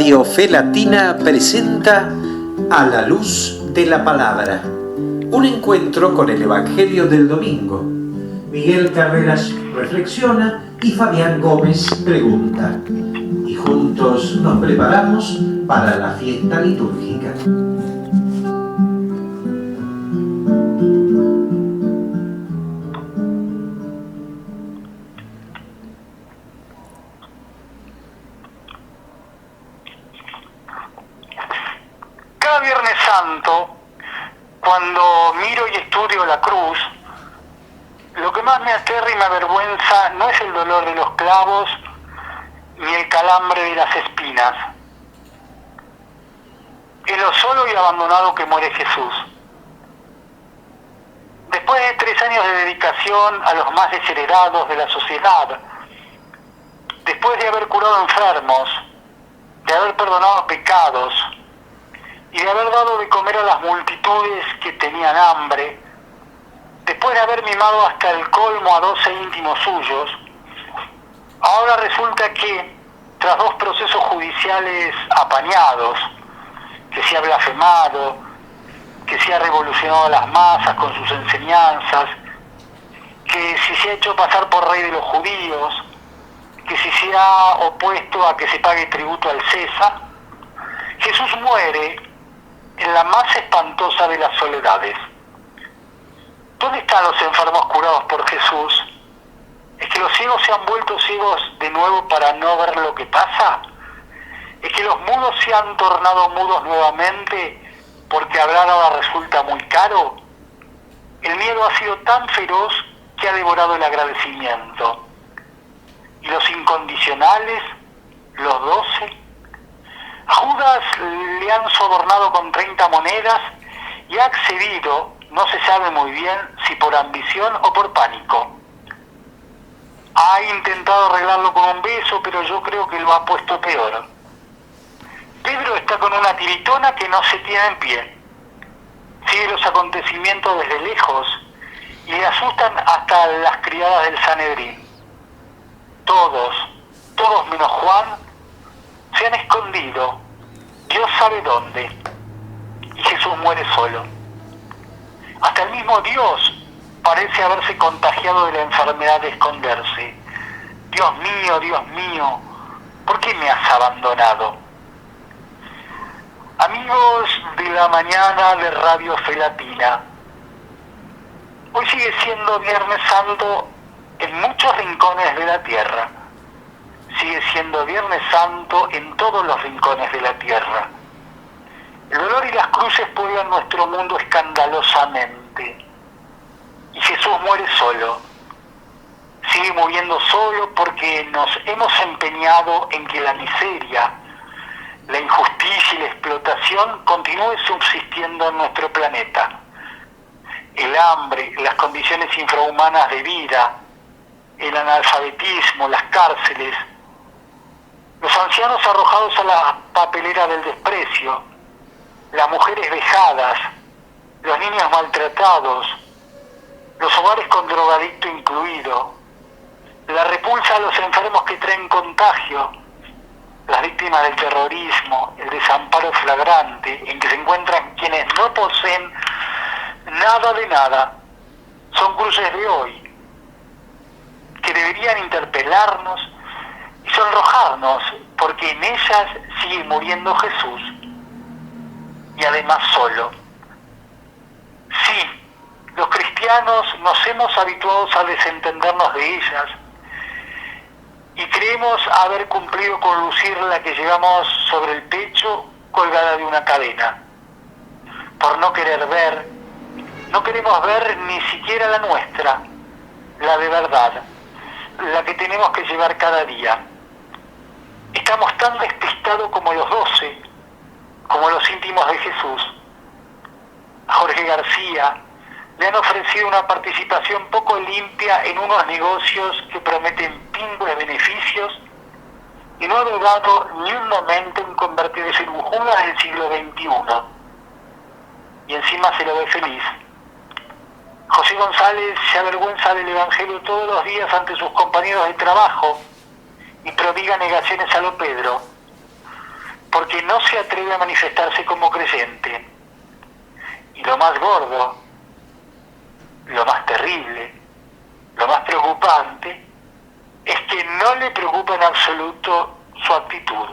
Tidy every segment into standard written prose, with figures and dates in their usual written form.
Radio Fe Latina presenta A la Luz de la Palabra, un encuentro con el Evangelio del domingo. Miguel Carreras reflexiona y Fabián Gómez pregunta. Y juntos nos preparamos para la fiesta litúrgica. Cada Viernes Santo, cuando miro y estudio la cruz, lo que más me aterra y me avergüenza no es el dolor de los clavos ni el calambre de las espinas. Es lo solo y abandonado que muere Jesús. Después de 3 años de dedicación a los más desheredados de la sociedad, después de haber curado enfermos, de haber perdonado pecados y de haber dado de comer a las multitudes que tenían hambre, después de haber mimado hasta el colmo a 12 íntimos suyos, ahora resulta que, tras 2 procesos judiciales apañados, que se ha blasfemado, que se ha revolucionado a las masas con sus enseñanzas, que si se ha hecho pasar por rey de los judíos, que si se ha opuesto a que se pague tributo al César, Jesús muere en la más espantosa de las soledades. ¿Dónde están los enfermos curados por Jesús? ¿Es que los ciegos se han vuelto ciegos de nuevo para no ver lo que pasa? ¿Es que los mudos se han tornado mudos nuevamente porque hablar ahora resulta muy caro? El miedo ha sido tan feroz que ha devorado el agradecimiento. ¿Y los incondicionales, los 12? A Judas le han sobornado con 30 monedas y ha accedido, no se sabe muy bien si por ambición o por pánico. Ha intentado arreglarlo con un beso, pero yo creo que lo ha puesto peor. Pedro está con una tiritona que no se tiene en pie. Sigue los acontecimientos desde lejos y le asustan hasta las criadas del Sanedrín. Todos menos Juan, se han escondido, Dios sabe dónde, y Jesús muere solo. Hasta el mismo Dios parece haberse contagiado de la enfermedad de esconderse. Dios mío, ¿por qué me has abandonado? Amigos de la mañana de Radio Fe Latina, hoy sigue siendo Viernes Santo en muchos rincones de la tierra. Sigue siendo Viernes Santo en todos los rincones de la tierra. El dolor y las cruces pueblan nuestro mundo escandalosamente. Y Jesús muere solo. Sigue muriendo solo porque nos hemos empeñado en que la miseria, la injusticia y la explotación continúe subsistiendo en nuestro planeta. El hambre, las condiciones infrahumanas de vida, el analfabetismo, las cárceles, los ancianos arrojados a la papelera del desprecio, las mujeres vejadas, los niños maltratados, los hogares con drogadicto incluido, la repulsa a los enfermos que traen contagio, las víctimas del terrorismo, el desamparo flagrante en que se encuentran quienes no poseen nada de nada, son cruces de hoy que deberían interpelarnos y sonrojarnos, porque en ellas sigue muriendo Jesús, y además solo. Sí, los cristianos nos hemos habituado a desentendernos de ellas, y creemos haber cumplido con lucir la que llevamos sobre el pecho colgada de una cadena. Por no querer ver, no queremos ver ni siquiera la nuestra, la de verdad, la que tenemos que llevar cada día. Estamos tan despistados como los 12, como los íntimos de Jesús. A Jorge García le han ofrecido una participación poco limpia en unos negocios que prometen pingües beneficios y no ha dudado ni un momento en convertirse en un Judas del siglo XXI. Y encima se lo ve feliz. José González se avergüenza del Evangelio todos los días ante sus compañeros de trabajo y prodiga negaciones a lo Pedro. porque no se atreve a manifestarse como creyente. Y lo más gordo, lo más terrible, lo más preocupante, es que no le preocupa en absoluto su actitud.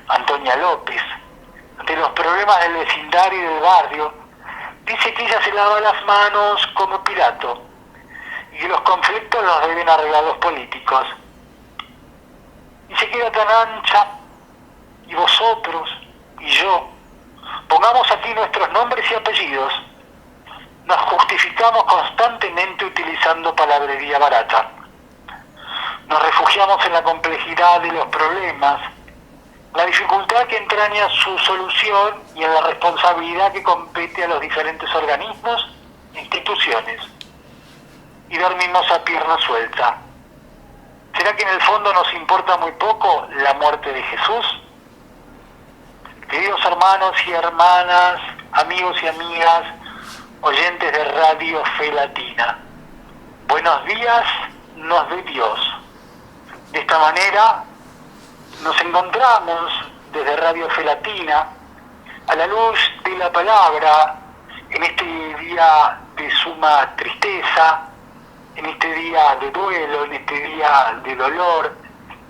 Antonia López, ante los problemas del vecindario y del barrio, dice que ella se lava las manos como Pilato y que los conflictos los deben arreglar los políticos. Y se queda tan ancha, y vosotros y yo, pongamos aquí nuestros nombres y apellidos, nos justificamos constantemente utilizando palabrería barata. Nos refugiamos en la complejidad de los problemas, la dificultad que entraña su solución y en la responsabilidad que compete a los diferentes organismos e instituciones. Y dormimos a pierna suelta. ¿Será que en el fondo nos importa muy poco la muerte de Jesús? Queridos hermanos y hermanas, amigos y amigas, oyentes de Radio Fe Latina, buenos días nos dé Dios. De esta manera nos encontramos desde Radio Fe Latina a la luz de la palabra en este día de suma tristeza, en este día de duelo, en este día de dolor,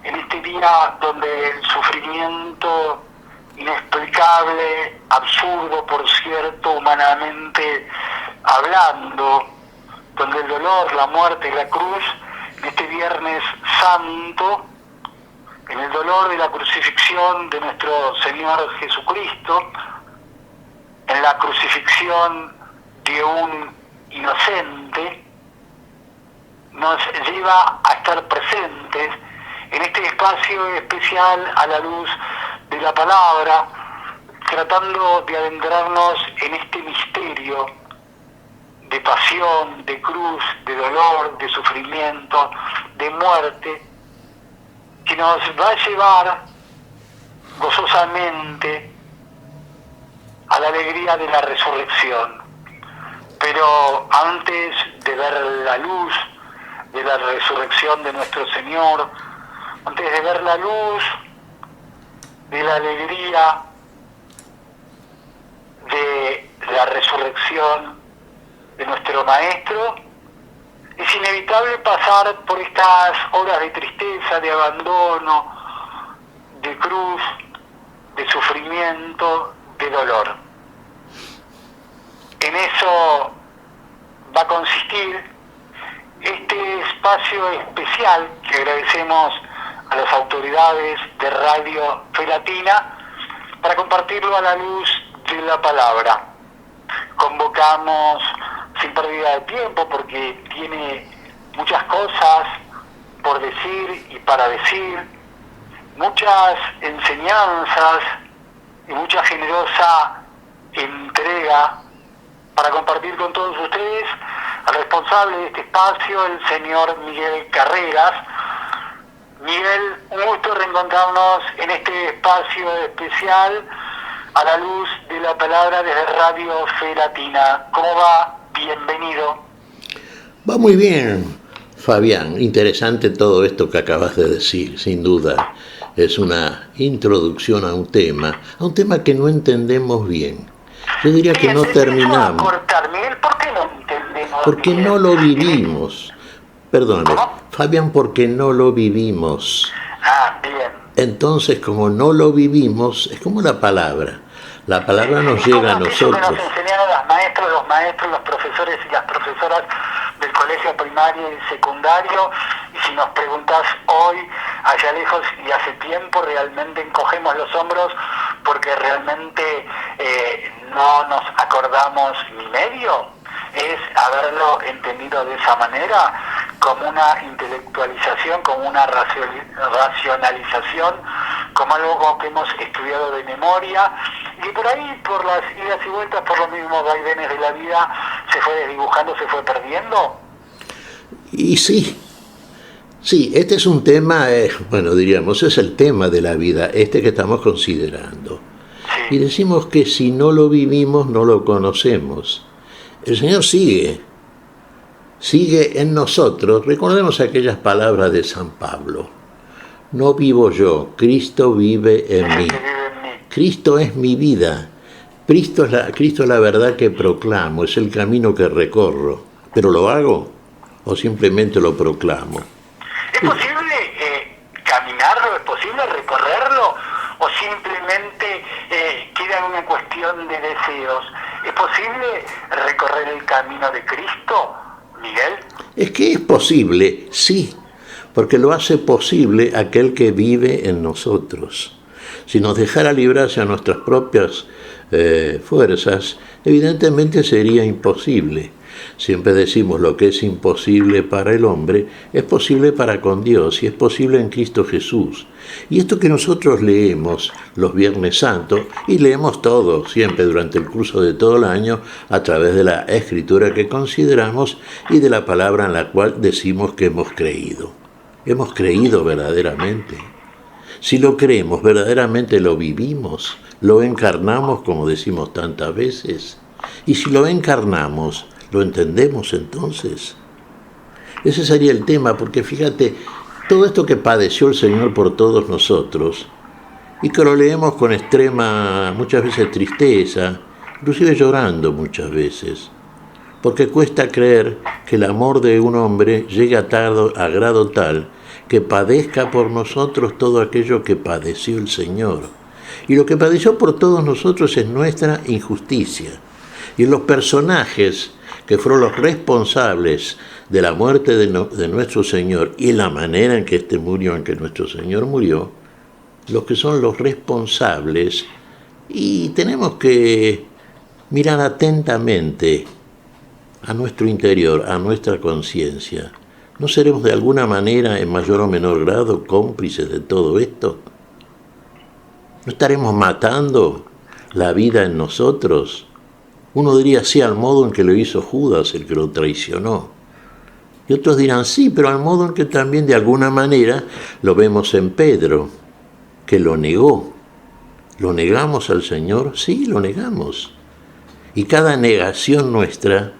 en este día donde el sufrimiento inexplicable, absurdo por cierto, humanamente hablando, donde el dolor, la muerte y la cruz, en este Viernes Santo, en el dolor de la crucifixión de nuestro Señor Jesucristo, en la crucifixión de un inocente, nos lleva a estar presentes en este espacio especial a la luz de la palabra, tratando de adentrarnos en este misterio de pasión, de cruz, de dolor, de sufrimiento, de muerte, que nos va a llevar gozosamente a la alegría de la resurrección. Pero antes de ver la luz de la resurrección de nuestro Señor, antes de ver la luz de la alegría de la resurrección de nuestro Maestro, es inevitable pasar por estas horas de tristeza, de abandono, de cruz, de sufrimiento, de dolor. En eso va a consistir este espacio especial que agradecemos a las autoridades de Radio Fe Latina para compartirlo a la luz de la palabra. Convocamos sin pérdida de tiempo porque tiene muchas cosas por decir y para decir, muchas enseñanzas y mucha generosa entrega para compartir con todos ustedes al responsable de este espacio, el señor Miguel Carreras. Miguel, un gusto reencontrarnos en este espacio especial a la luz de la palabra desde Radio Fe Latina. ¿Cómo va? Bienvenido. Va muy bien, Fabián. Interesante todo esto que acabas de decir, sin duda. Es una introducción a un tema que no entendemos bien. Yo diría que no terminamos. Miguel, ¿por qué no entendemos? Porque bien? No lo vivimos. Perdóname, Fabián, porque no lo vivimos. Ah, bien. Entonces, como no lo vivimos, es como la palabra. La palabra nos llega a nosotros. Nos enseñaron los maestros, los profesores y las profesoras del colegio primario y secundario, y si nos preguntas hoy, allá lejos y hace tiempo, realmente encogemos los hombros porque realmente no nos acordamos ni medio. Es haberlo entendido de esa manera, como una intelectualización, como una racionalización, como algo que hemos estudiado de memoria, y por ahí, por las idas y vueltas, por los mismos vaivenes de la vida, se fue desdibujando, se fue perdiendo. Y sí, este es un tema, diríamos, es el tema de la vida, que estamos considerando. Sí. Y decimos que si no lo vivimos, no lo conocemos. El Señor sigue en nosotros. Recordemos aquellas palabras de San Pablo: no vivo yo, Cristo vive en mí. Cristo es mi vida. Cristo es la verdad que proclamo, es el camino que recorro. ¿Pero lo hago o simplemente lo proclamo? ¿Es posible caminarlo? ¿Es posible recorrerlo? ¿O simplemente queda en una cuestión de deseos? ¿Es posible recorrer el camino de Cristo, Miguel? Es que es posible, sí, porque lo hace posible aquel que vive en nosotros. Si nos dejara librarse a nuestras propias fuerzas, evidentemente sería imposible. Siempre decimos lo que es imposible para el hombre, es posible para con Dios y es posible en Cristo Jesús. Y esto que nosotros leemos los Viernes Santos, y leemos todo, siempre durante el curso de todo el año, a través de la Escritura que consideramos y de la palabra en la cual decimos que hemos creído. Hemos creído verdaderamente. Si lo creemos, verdaderamente lo vivimos, lo encarnamos como decimos tantas veces. Y si lo encarnamos, ¿lo entendemos entonces? Ese sería el tema, porque fíjate, todo esto que padeció el Señor por todos nosotros, y que lo leemos con extrema, muchas veces tristeza, inclusive llorando muchas veces, porque cuesta creer que el amor de un hombre llegue a grado tal que padezca por nosotros todo aquello que padeció el Señor. Y lo que padeció por todos nosotros es nuestra injusticia. Y los personajes que fueron los responsables de la muerte de nuestro Señor y la manera en que éste murió, en que nuestro Señor murió, los que son los responsables, y tenemos que mirar atentamente a nuestro interior, a nuestra conciencia. ¿No seremos de alguna manera, en mayor o menor grado, cómplices de todo esto? ¿No estaremos matando la vida en nosotros? Uno diría sí al modo en que lo hizo Judas, el que lo traicionó. Y otros dirán sí, pero al modo en que también de alguna manera lo vemos en Pedro, que lo negó. ¿Lo negamos al Señor? Sí, lo negamos. Y cada negación nuestra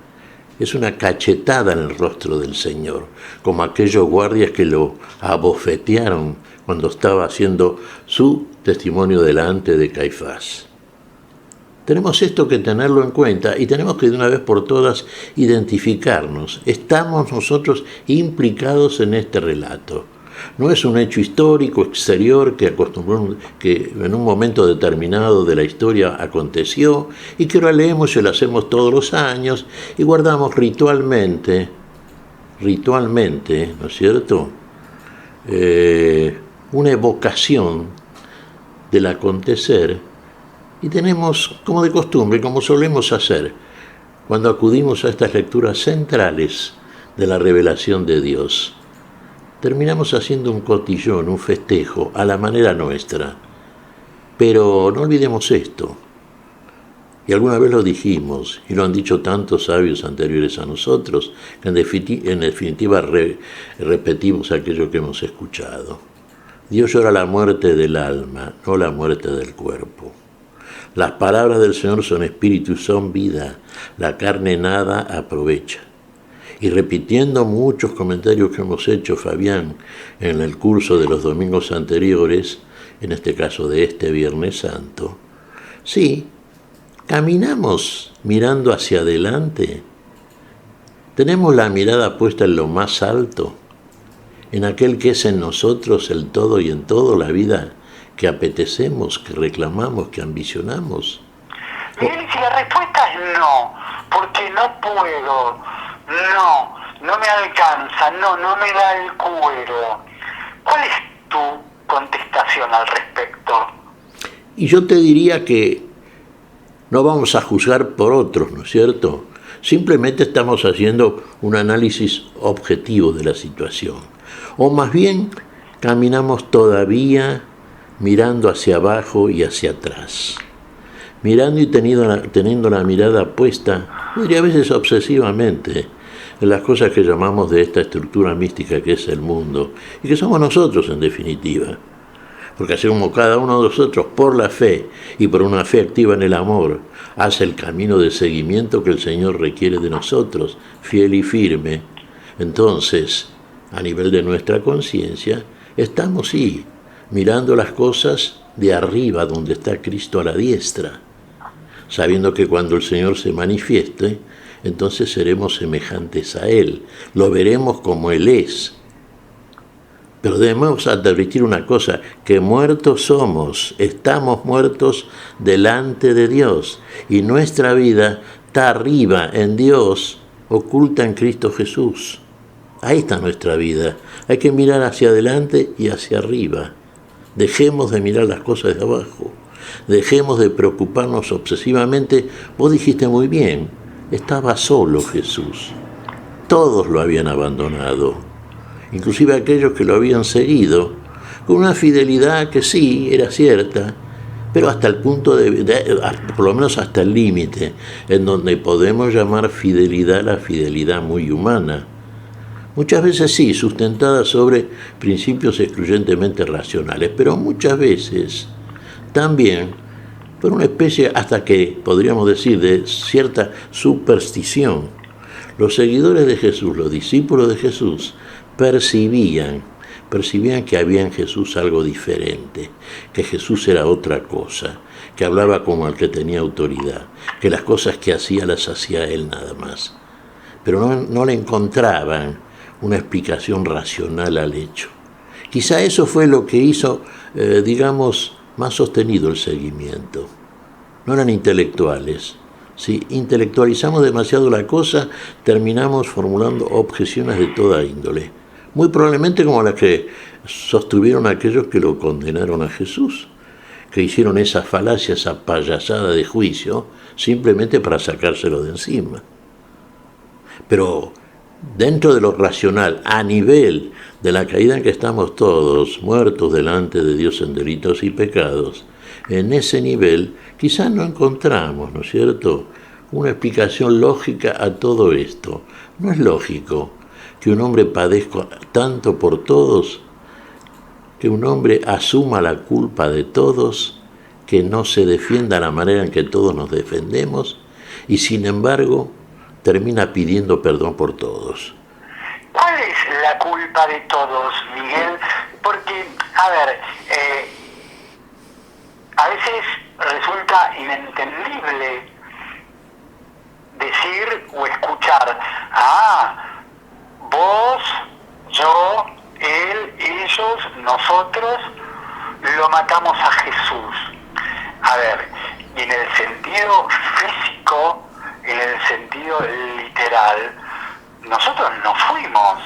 es una cachetada en el rostro del Señor, como aquellos guardias que lo abofetearon cuando estaba haciendo su testimonio delante de Caifás. Tenemos esto que tenerlo en cuenta y tenemos que de una vez por todas identificarnos. Estamos nosotros implicados en este relato. No es un hecho histórico exterior que en un momento determinado de la historia aconteció y que ahora leemos y lo hacemos todos los años y guardamos ritualmente, ¿no es cierto?, una evocación del acontecer, y tenemos como de costumbre, como solemos hacer cuando acudimos a estas lecturas centrales de la revelación de Dios, terminamos haciendo un cotillón, un festejo, a la manera nuestra. Pero no olvidemos esto, y alguna vez lo dijimos, y lo han dicho tantos sabios anteriores a nosotros, que en definitiva repetimos aquello que hemos escuchado. Dios llora la muerte del alma, no la muerte del cuerpo. Las palabras del Señor son espíritu y son vida, la carne nada aprovecha. Y repitiendo muchos comentarios que hemos hecho, Fabián, en el curso de los domingos anteriores, en este caso de este Viernes Santo, sí, caminamos mirando hacia adelante, tenemos la mirada puesta en lo más alto, en aquel que es en nosotros el todo y en todo, la vida que apetecemos, que reclamamos, que ambicionamos. Miguel, si la respuesta es no, porque no puedo, no me alcanza, no me da el cuero, ¿cuál es tu contestación al respecto? Y yo te diría que no vamos a juzgar por otros, ¿no es cierto? Simplemente estamos haciendo un análisis objetivo de la situación. O más bien, caminamos todavía mirando hacia abajo y hacia atrás. Mirando y teniendo la mirada puesta, diría a veces obsesivamente, en las cosas que llamamos de esta estructura mística que es el mundo, y que somos nosotros en definitiva. Porque así como cada uno de nosotros, por la fe y por una fe activa en el amor, hace el camino de seguimiento que el Señor requiere de nosotros, fiel y firme, entonces, a nivel de nuestra conciencia, estamos, sí, mirando las cosas de arriba donde está Cristo a la diestra, sabiendo que cuando el Señor se manifieste, entonces seremos semejantes a Él, lo veremos como Él es. Pero debemos advertir una cosa, que muertos somos, estamos muertos delante de Dios, y nuestra vida está arriba en Dios, oculta en Cristo Jesús. Ahí está nuestra vida. Hay que mirar hacia adelante y hacia arriba. Dejemos de mirar las cosas de abajo. Dejemos de preocuparnos obsesivamente. Vos dijiste muy bien, estaba solo Jesús. Todos lo habían abandonado, inclusive aquellos que lo habían seguido, con una fidelidad que sí, era cierta, pero hasta el punto por lo menos hasta el límite, en donde podemos llamar fidelidad la fidelidad muy humana. Muchas veces sí, sustentada sobre principios excluyentemente racionales, pero muchas veces también por una especie, hasta que podríamos decir, de cierta superstición. Los seguidores de Jesús, los discípulos de Jesús, percibían que había en Jesús algo diferente, que Jesús era otra cosa, que hablaba como el que tenía autoridad, que las cosas que hacía las hacía Él nada más. Pero no le encontraban una explicación racional al hecho. Quizá eso fue lo que hizo, más sostenido el seguimiento. No eran intelectuales. Si intelectualizamos demasiado la cosa, terminamos formulando objeciones de toda índole. Muy probablemente como las que sostuvieron aquellos que lo condenaron a Jesús, que hicieron esa falacia, esa payasada de juicio, simplemente para sacárselo de encima. Pero dentro de lo racional, a nivel de la caída en que estamos todos, muertos delante de Dios en delitos y pecados, en ese nivel quizás no encontramos, ¿no es cierto?, una explicación lógica a todo esto. No es lógico que un hombre padezca tanto por todos, que un hombre asuma la culpa de todos, que no se defienda la manera en que todos nos defendemos, y sin embargo termina pidiendo perdón por todos. ¿Cuál es la culpa de todos, Miguel? Porque, a veces resulta inentendible decir o escuchar, vos, yo, él, ellos, nosotros lo matamos a Jesús. Y en el sentido físico, en el sentido literal, nosotros no fuimos,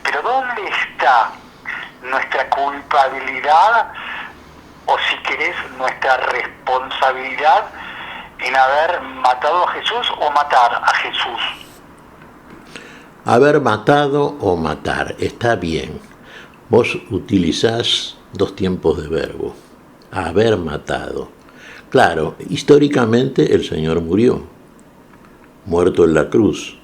pero ¿dónde está nuestra culpabilidad, o si querés, nuestra responsabilidad en haber matado a Jesús o matar a Jesús? Haber matado o matar, está bien. Vos utilizás dos tiempos de verbo. Haber matado. Claro, históricamente el Señor murió, muerto en la cruz.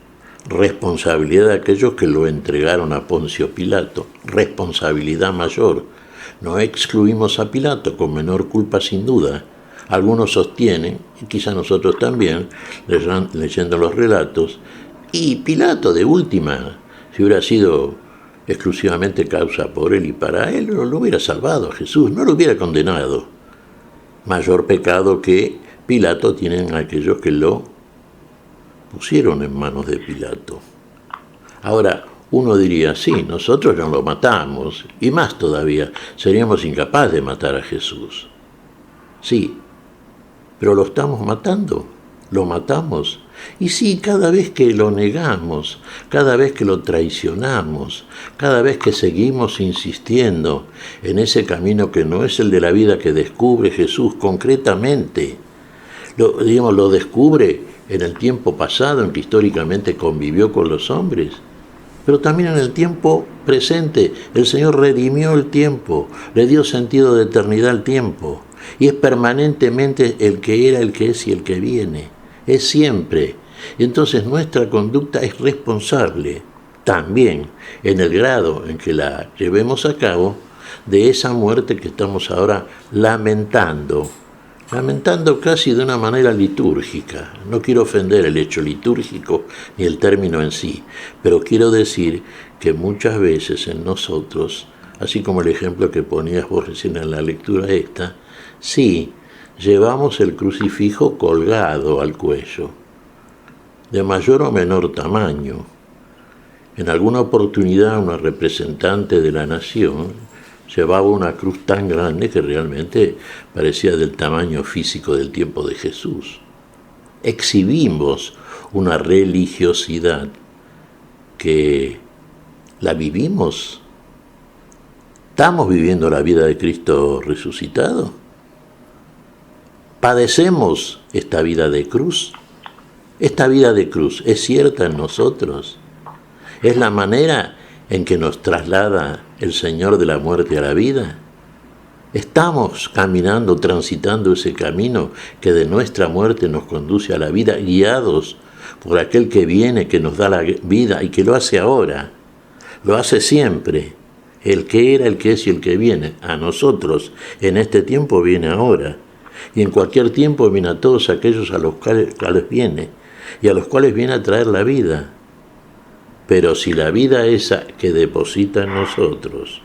Responsabilidad de aquellos que lo entregaron a Poncio Pilato. Responsabilidad mayor. No excluimos a Pilato, con menor culpa sin duda. Algunos sostienen, y quizá nosotros también, leyendo los relatos, y Pilato de última, si hubiera sido exclusivamente causa por él y para él, lo hubiera salvado a Jesús, no lo hubiera condenado. Mayor pecado que Pilato tienen aquellos que lo pusieron en manos de Pilato. Ahora, uno diría, sí, nosotros no lo matamos, y más todavía, seríamos incapaces de matar a Jesús. Sí, pero lo estamos matando, lo matamos. Y sí, cada vez que lo negamos, cada vez que lo traicionamos, cada vez que seguimos insistiendo en ese camino que no es el de la vida que descubre Jesús concretamente, lo descubre en el tiempo pasado en que históricamente convivió con los hombres, pero también en el tiempo presente. El Señor redimió el tiempo, le dio sentido de eternidad al tiempo, y es permanentemente el que era, el que es y el que viene. Es siempre. Y entonces nuestra conducta es responsable también, en el grado en que la llevemos a cabo, de esa muerte que estamos ahora lamentando casi de una manera litúrgica. No quiero ofender el hecho litúrgico ni el término en sí, pero quiero decir que muchas veces en nosotros, así como el ejemplo que ponías vos recién en la lectura esta, Sí, llevamos el crucifijo colgado al cuello, de mayor o menor tamaño. En alguna oportunidad una representante de la nación llevaba una cruz tan grande que realmente parecía del tamaño físico del tiempo de Jesús. Exhibimos una religiosidad que la vivimos. ¿Estamos viviendo la vida de Cristo resucitado? ¿Padecemos esta vida de cruz? ¿Esta vida de cruz es cierta en nosotros? ¿Es la manera en que nos traslada el Señor de la muerte a la vida? ¿Estamos caminando, transitando ese camino que de nuestra muerte nos conduce a la vida, guiados por aquel que viene, que nos da la vida y que lo hace ahora? Lo hace siempre. El que era, el que es y el que viene. A nosotros, en este tiempo, viene ahora. Y en cualquier tiempo viene a todos aquellos a los cuales viene. Y a los cuales viene a traer la vida. Pero si la vida esa que deposita en nosotros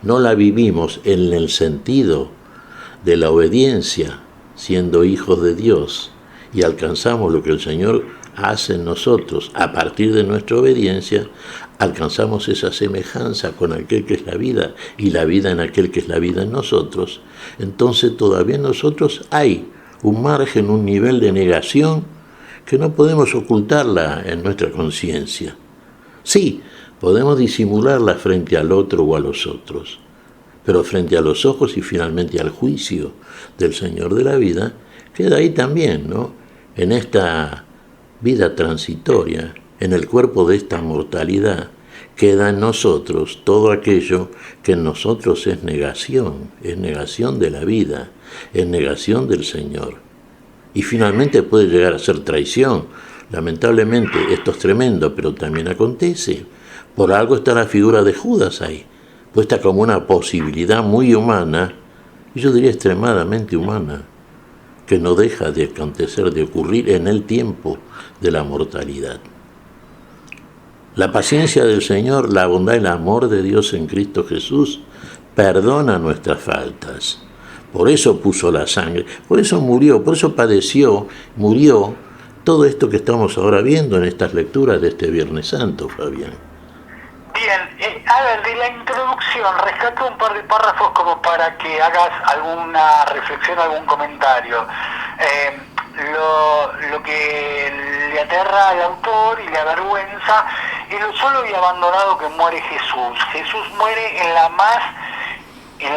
no la vivimos en el sentido de la obediencia, siendo hijos de Dios, y alcanzamos lo que el Señor hace en nosotros, a partir de nuestra obediencia, alcanzamos esa semejanza con aquel que es la vida, y la vida en aquel que es la vida en nosotros, entonces todavía en nosotros hay un margen, un nivel de negación que no podemos ocultarla en nuestra conciencia. Sí, podemos disimularla frente al otro o a los otros, pero frente a los ojos y finalmente al juicio del Señor de la vida, queda ahí también, ¿no? En esta vida transitoria, en el cuerpo de esta mortalidad, queda en nosotros todo aquello que en nosotros es negación de la vida, es negación del Señor. Y finalmente puede llegar a ser traición. Lamentablemente esto es tremendo, pero también acontece. Por algo está la figura de Judas ahí, puesta como una posibilidad muy humana, y yo diría extremadamente humana, que no deja de acontecer, de ocurrir en el tiempo de la mortalidad. La paciencia del Señor, la bondad y el amor de Dios en Cristo Jesús perdona nuestras faltas. Por eso puso la sangre, por eso murió, por eso padeció, murió, todo esto que estamos ahora viendo en estas lecturas de este Viernes Santo, Fabián. Bien, a ver, de la introducción, rescato un par de párrafos como para que hagas alguna reflexión, algún comentario. Lo que le aterra al autor y le avergüenza es lo solo y abandonado que muere Jesús. Jesús muere en la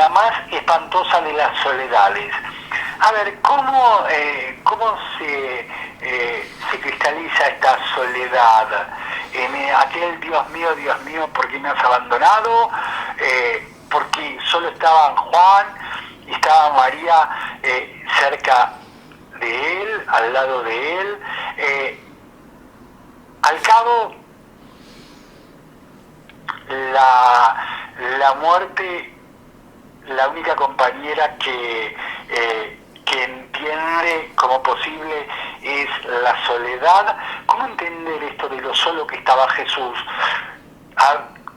más espantosa de las soledades. A ver, ¿cómo se cristaliza esta soledad? En aquel Dios mío, ¿por qué me has abandonado? Porque solo estaban Juan y estaba María cerca de él, al lado de él. Al cabo, la muerte, la única compañera que entiende como posible es la soledad. ¿Cómo entender esto de lo solo que estaba Jesús?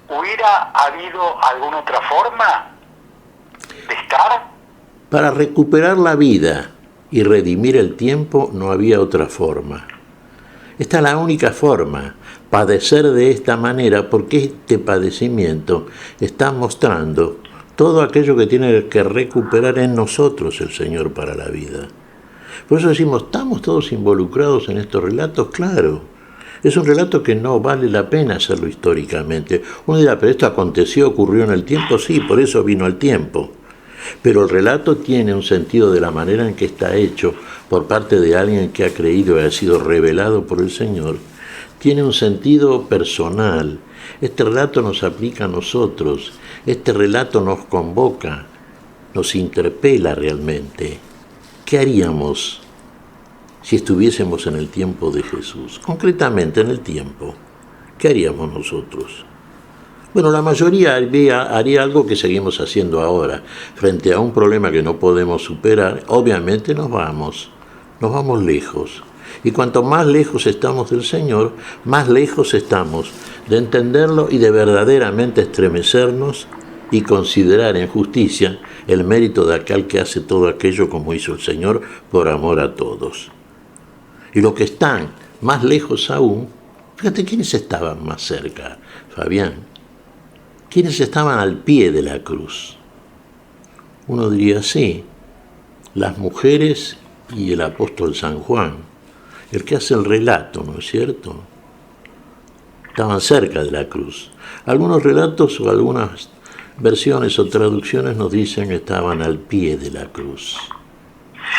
¿Hubiera habido alguna otra forma de estar? Para recuperar la vida y redimir el tiempo no había otra forma. Esta es la única forma, padecer de esta manera, porque este padecimiento está mostrando todo aquello que tiene que recuperar en nosotros el Señor para la vida. Por eso decimos, ¿estamos todos involucrados en estos relatos? Claro. Es un relato que no vale la pena hacerlo históricamente. Uno dirá, pero esto aconteció, ocurrió en el tiempo, sí, por eso vino el tiempo. Pero el relato tiene un sentido de la manera en que está hecho por parte de alguien que ha creído y ha sido revelado por el Señor. Tiene un sentido personal. Este relato nos aplica a nosotros. Este relato nos convoca, nos interpela realmente. ¿Qué haríamos si estuviésemos en el tiempo de Jesús? Concretamente en el tiempo, ¿qué haríamos nosotros? Bueno, la mayoría haría algo que seguimos haciendo ahora. Frente a un problema que no podemos superar, obviamente nos vamos lejos. Y cuanto más lejos estamos del Señor, más lejos estamos de entenderlo y de verdaderamente estremecernos y considerar en justicia el mérito de aquel que hace todo aquello como hizo el Señor por amor a todos. Y los que están más lejos aún, fíjate quiénes estaban más cerca, Fabián, quiénes estaban al pie de la cruz. Uno diría, sí, las mujeres y el apóstol San Juan, el que hace el relato, ¿no es cierto? Estaban cerca de la cruz. Algunos relatos o algunas versiones o traducciones nos dicen que estaban al pie de la cruz.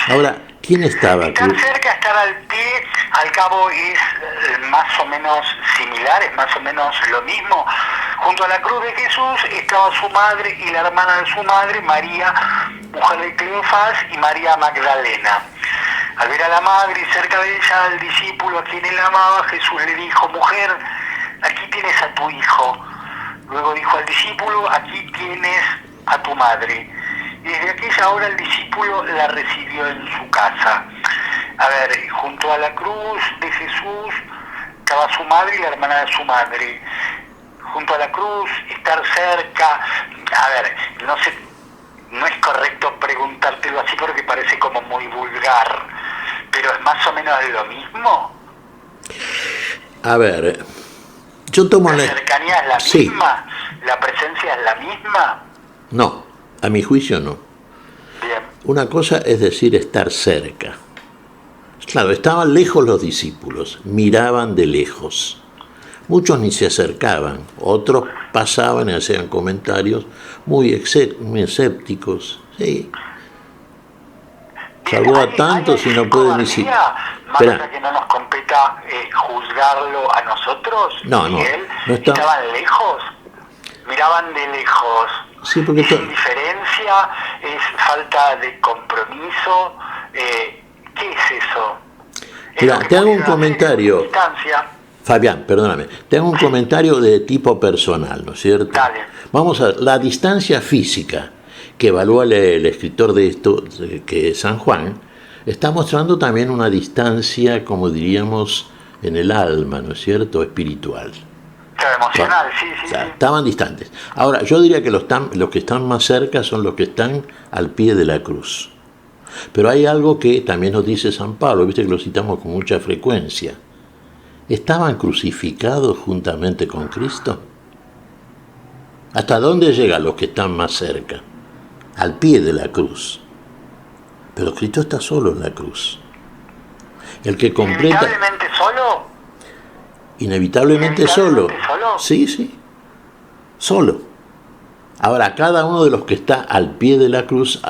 Ahora, ¿quién estaba aquí? Tan cerca, estar al pie, al cabo es más o menos similar, es más o menos lo mismo. Junto a la cruz de Jesús estaba su madre y la hermana de su madre, María, mujer de Cleofás, y María Magdalena. Al ver a la madre y cerca de ella al discípulo a quien él amaba, Jesús le dijo, mujer, aquí tienes a tu hijo. Luego dijo al discípulo, aquí tienes a tu madre. Y desde aquella hora el discípulo la recibió en su casa. A ver, junto a la cruz de Jesús estaba su madre y la hermana de su madre. Junto a la cruz, estar cerca. A ver, no es correcto preguntártelo así porque parece como muy vulgar, pero es más o menos lo mismo. A ver, yo tomo ¿La cercanía es la misma? ¿La presencia es la misma? No, a mi juicio no. Bien. Una cosa es decir estar cerca. Claro, estaban lejos los discípulos, miraban de lejos. Muchos ni se acercaban, otros pasaban y hacían comentarios muy escépticos. Sí. Salvó a tantos y no pueden ni siquiera. Más allá que no nos competa juzgarlo a nosotros, no estaban lejos, miraban de lejos. Sí, porque ¿Es indiferencia? ¿Es falta de compromiso? ¿Qué es eso? Mira, te hago un comentario. Fabián, perdóname, te hago un comentario de tipo personal, ¿no es cierto? Dale. Vamos a la distancia física que evalúa el escritor de esto, que es San Juan, está mostrando también una distancia, como diríamos, en el alma, ¿no es cierto?, espiritual. Claro, emocional, sí. O sea, estaban distantes. Ahora, yo diría que los que están más cerca son los que están al pie de la cruz. Pero hay algo que también nos dice San Pablo, viste que lo citamos con mucha frecuencia. ¿Estaban crucificados juntamente con Cristo? ¿Hasta dónde llegan los que están más cerca? Al pie de la cruz. Pero Cristo está solo en la cruz. El que completa... ¿Inevitablemente solo? Inevitablemente solo. Sí. Solo. Ahora, cada uno de los que está al pie de la cruz,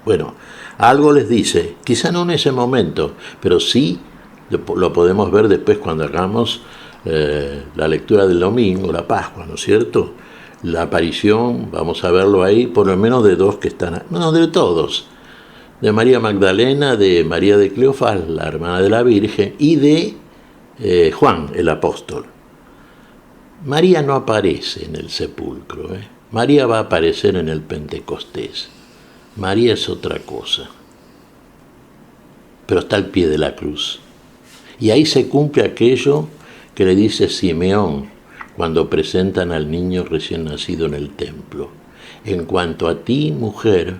bueno, algo les dice, quizá no en ese momento, pero sí lo podemos ver después cuando hagamos la lectura del domingo, la Pascua, ¿no es cierto? La aparición, vamos a verlo ahí, por lo menos de dos que están, no, de todos, de María Magdalena, de María de Cleofás, la hermana de la Virgen, y de Juan, el apóstol. María no aparece en el sepulcro, María va a aparecer en el Pentecostés. María es otra cosa, pero está al pie de la cruz. Y ahí se cumple aquello que le dice Simeón cuando presentan al niño recién nacido en el templo. En cuanto a ti, mujer,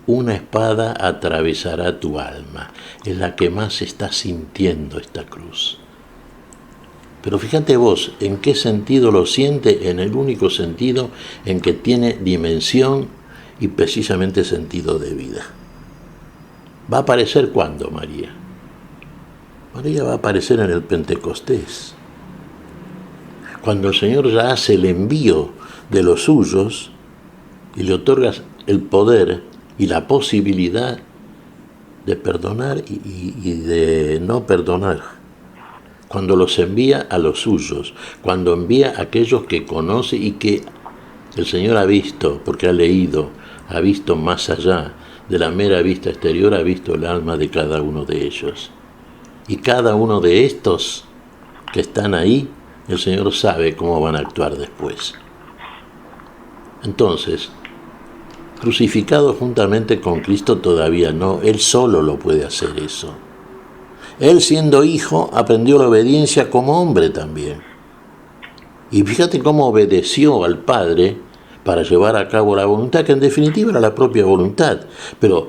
una espada atravesará tu alma. Es la que más está sintiendo esta cruz. Pero fíjate vos, ¿en qué sentido lo siente? En el único sentido en que tiene dimensión y precisamente sentido de vida. ¿Va a aparecer cuándo, María? María va a aparecer en el Pentecostés. Cuando el Señor ya hace el envío de los suyos y le otorga el poder y la posibilidad de perdonar y de no perdonar. Cuando los envía a los suyos, cuando envía a aquellos que conoce y que el Señor ha visto, porque ha leído, ha visto más allá de la mera vista exterior, ha visto el alma de cada uno de ellos. Y cada uno de estos que están ahí, el Señor sabe cómo van a actuar después. Entonces, crucificado juntamente con Cristo todavía no, Él solo lo puede hacer eso. Él, siendo hijo, aprendió la obediencia como hombre también. Y fíjate cómo obedeció al Padre para llevar a cabo la voluntad, que en definitiva era la propia voluntad, pero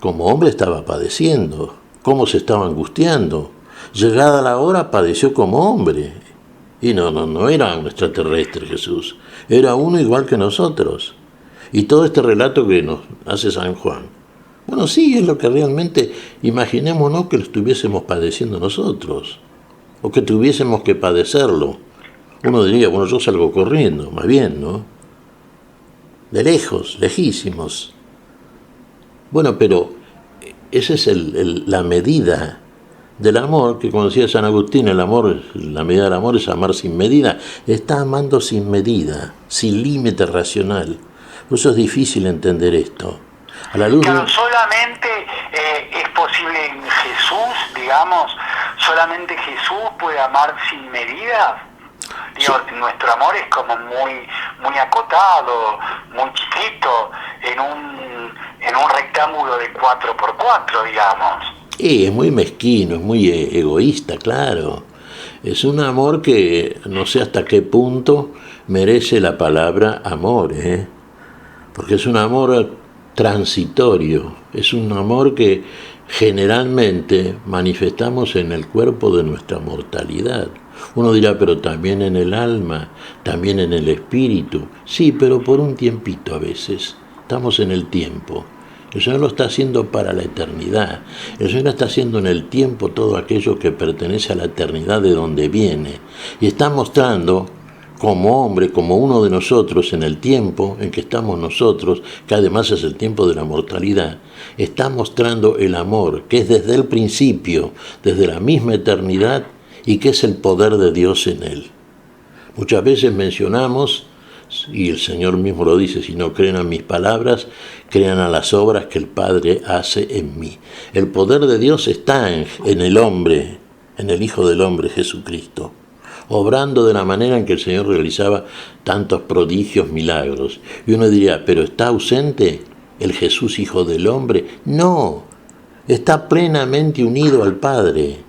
como hombre estaba padeciendo, cómo se estaba angustiando. Llegada la hora padeció como hombre. Y no era un extraterrestre Jesús, era uno igual que nosotros. Y todo este relato que nos hace San Juan, bueno, sí, es lo que realmente, imaginémonos que lo estuviésemos padeciendo nosotros, o que tuviésemos que padecerlo. Uno diría, bueno, yo salgo corriendo, más bien, ¿no? De lejos, lejísimos. Bueno, pero esa es la medida del amor, que como decía San Agustín, la medida del amor es amar sin medida. Está amando sin medida, sin límite racional. Por eso es difícil entender esto. A la luz claro, solamente es posible en Jesús, digamos, solamente Jesús puede amar sin medida. Digo, sí. Nuestro amor es como muy acotado, muy chiquito, en un rectángulo de 4x4, digamos. Es muy mezquino, es muy egoísta, claro. Es un amor que no sé hasta qué punto merece la palabra amor, porque es un amor transitorio, es un amor que generalmente manifestamos en el cuerpo de nuestra mortalidad. Uno dirá, pero también en el alma, también en el espíritu. Sí, pero por un tiempito a veces. Estamos en el tiempo. El Señor lo está haciendo para la eternidad. El Señor está haciendo en el tiempo todo aquello que pertenece a la eternidad de donde viene. Y está mostrando como hombre, como uno de nosotros, en el tiempo en que estamos nosotros, que además es el tiempo de la mortalidad, está mostrando el amor, que es desde el principio, desde la misma eternidad, y que es el poder de Dios en él. Muchas veces mencionamos, y el Señor mismo lo dice, si no creen a mis palabras, crean a las obras que el Padre hace en mí. El poder de Dios está en el hombre, en el Hijo del Hombre, Jesucristo, obrando de la manera en que el Señor realizaba tantos prodigios, milagros. Y uno diría, ¿pero está ausente el Jesús Hijo del Hombre? No, está plenamente unido al Padre.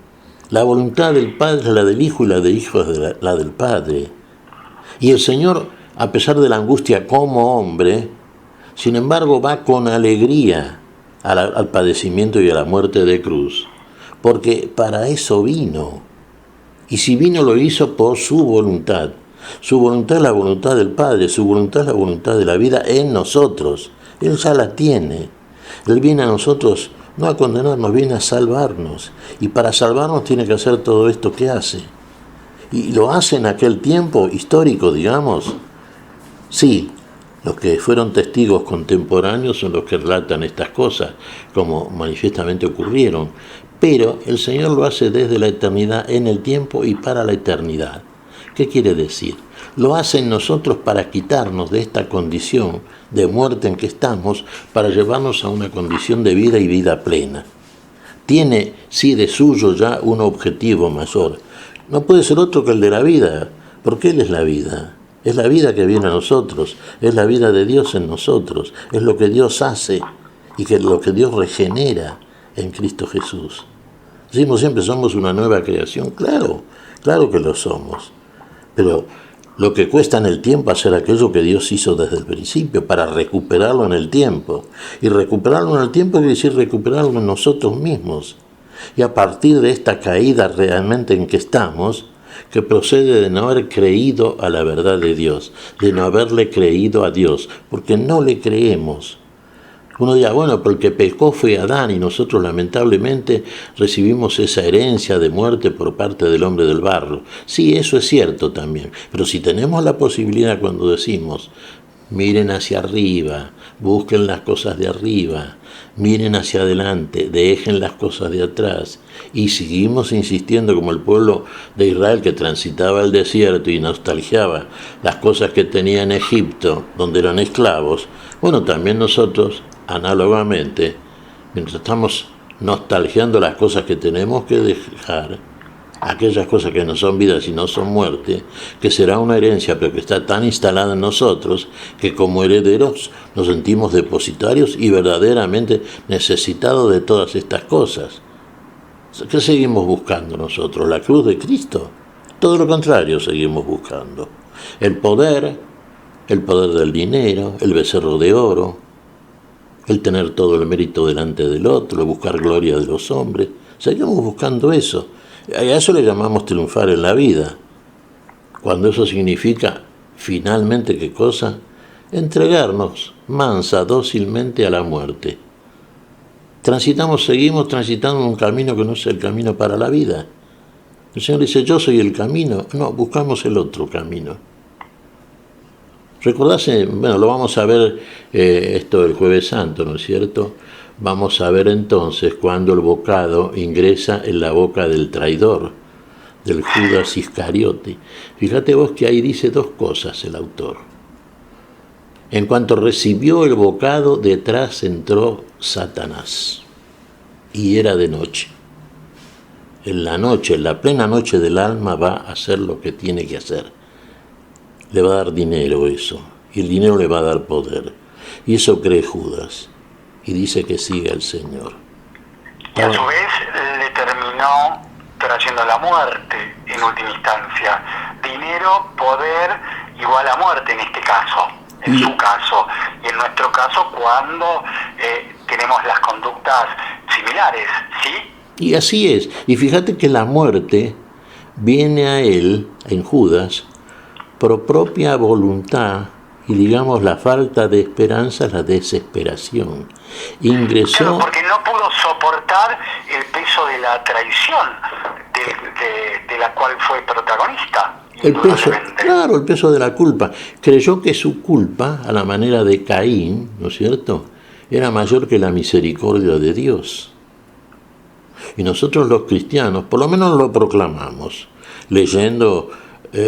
La voluntad del Padre es la del Hijo y la del Hijo es la del Padre. Y el Señor, a pesar de la angustia como hombre, sin embargo va con alegría al padecimiento y a la muerte de cruz, porque para eso vino. Y si vino, lo hizo por su voluntad. Su voluntad es la voluntad del Padre, su voluntad es la voluntad de la vida en nosotros. Él ya la tiene. Él viene a nosotros no a condenarnos, viene a salvarnos. Y para salvarnos tiene que hacer todo esto que hace. Y lo hace en aquel tiempo histórico, digamos. Sí, los que fueron testigos contemporáneos son los que relatan estas cosas, como manifiestamente ocurrieron. Pero el Señor lo hace desde la eternidad, en el tiempo y para la eternidad. ¿Qué quiere decir? Lo hace en nosotros para quitarnos de esta condición de muerte en que estamos, para llevarnos a una condición de vida y vida plena. Tiene, sí, de suyo ya un objetivo mayor. No puede ser otro que el de la vida, porque Él es la vida. Es la vida que viene a nosotros, es la vida de Dios en nosotros, es lo que Dios hace y que lo que Dios regenera en Cristo Jesús. Decimos siempre, somos una nueva creación. Claro que lo somos. Pero lo que cuesta en el tiempo hacer aquello que Dios hizo desde el principio, para recuperarlo en el tiempo. Y recuperarlo en el tiempo quiere decir recuperarlo en nosotros mismos. Y a partir de esta caída realmente en que estamos, que procede de no haber creído a la verdad de Dios, de no haberle creído a Dios, porque no le creemos. Uno dirá, bueno, pero el que pecó fue Adán y nosotros lamentablemente recibimos esa herencia de muerte por parte del hombre del barro. Sí, eso es cierto también, pero si tenemos la posibilidad cuando decimos, miren hacia arriba, busquen las cosas de arriba, miren hacia adelante, dejen las cosas de atrás, y seguimos insistiendo como el pueblo de Israel que transitaba el desierto y nostalgiaba las cosas que tenía en Egipto, donde eran esclavos, bueno, también nosotros, análogamente, mientras estamos nostalgiando las cosas que tenemos que dejar, aquellas cosas que no son vidas y no son muerte, que será una herencia pero que está tan instalada en nosotros que como herederos nos sentimos depositarios y verdaderamente necesitados de todas estas cosas. ¿Qué seguimos buscando nosotros? ¿La cruz de Cristo? Todo lo contrario seguimos buscando. El poder el poder del dinero, el becerro de oro, el tener todo el mérito delante del otro, el buscar gloria de los hombres. Seguimos buscando eso. A eso le llamamos triunfar en la vida. Cuando eso significa, finalmente, ¿qué cosa? Entregarnos mansa, dócilmente a la muerte. Seguimos transitando un camino que no es el camino para la vida. El Señor dice, yo soy el camino. No, buscamos el otro camino. ¿Recordás? Bueno, lo vamos a ver esto el Jueves Santo, ¿no es cierto? Vamos a ver entonces cuando el bocado ingresa en la boca del traidor, del Judas Iscariote. Fíjate vos que ahí dice dos cosas el autor. En cuanto recibió el bocado, detrás entró Satanás. Y era de noche. En la noche, en la plena noche del alma, va a hacer lo que tiene que hacer. Le va a dar dinero eso. Y el dinero le va a dar poder. Y eso cree Judas. Y dice que sigue al Señor. Y a su vez le terminó trayendo la muerte en última instancia. Dinero, poder, igual a muerte en este caso, en su caso. Y en nuestro caso cuando tenemos las conductas similares, ¿sí? Y así es. Y fíjate que la muerte viene a él, en Judas, por propia voluntad, y digamos la falta de esperanza, la desesperación. Ingresó... Claro, porque no pudo soportar el peso de la traición de la cual fue protagonista. El peso, claro, el peso de la culpa. Creyó que su culpa, a la manera de Caín, ¿no es cierto?, era mayor que la misericordia de Dios. Y nosotros los cristianos, por lo menos lo proclamamos, leyendo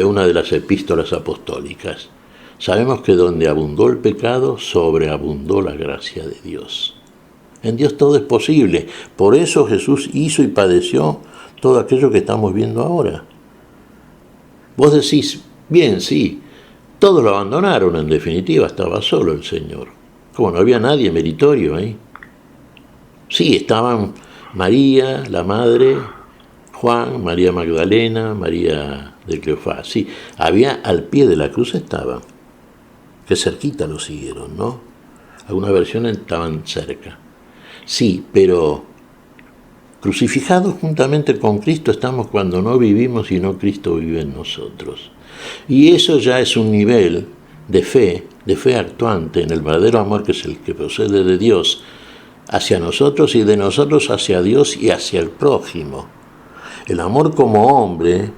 una de las epístolas apostólicas. Sabemos que donde abundó el pecado, sobreabundó la gracia de Dios. En Dios todo es posible. Por eso Jesús hizo y padeció todo aquello que estamos viendo ahora. Vos decís, bien, sí, todos lo abandonaron, en definitiva, estaba solo el Señor. Como no había nadie meritorio ahí. Sí, estaban María, la madre, Juan, María Magdalena, María de Cleofás. Sí, había al pie de la cruz estaban. Que cerquita lo siguieron, ¿no? Algunas versiones estaban cerca. Sí, pero crucificados juntamente con Cristo estamos cuando no vivimos y no Cristo vive en nosotros. Y eso ya es un nivel de fe actuante en el verdadero amor que es el que procede de Dios hacia nosotros y de nosotros hacia Dios y hacia el prójimo. El amor como hombre,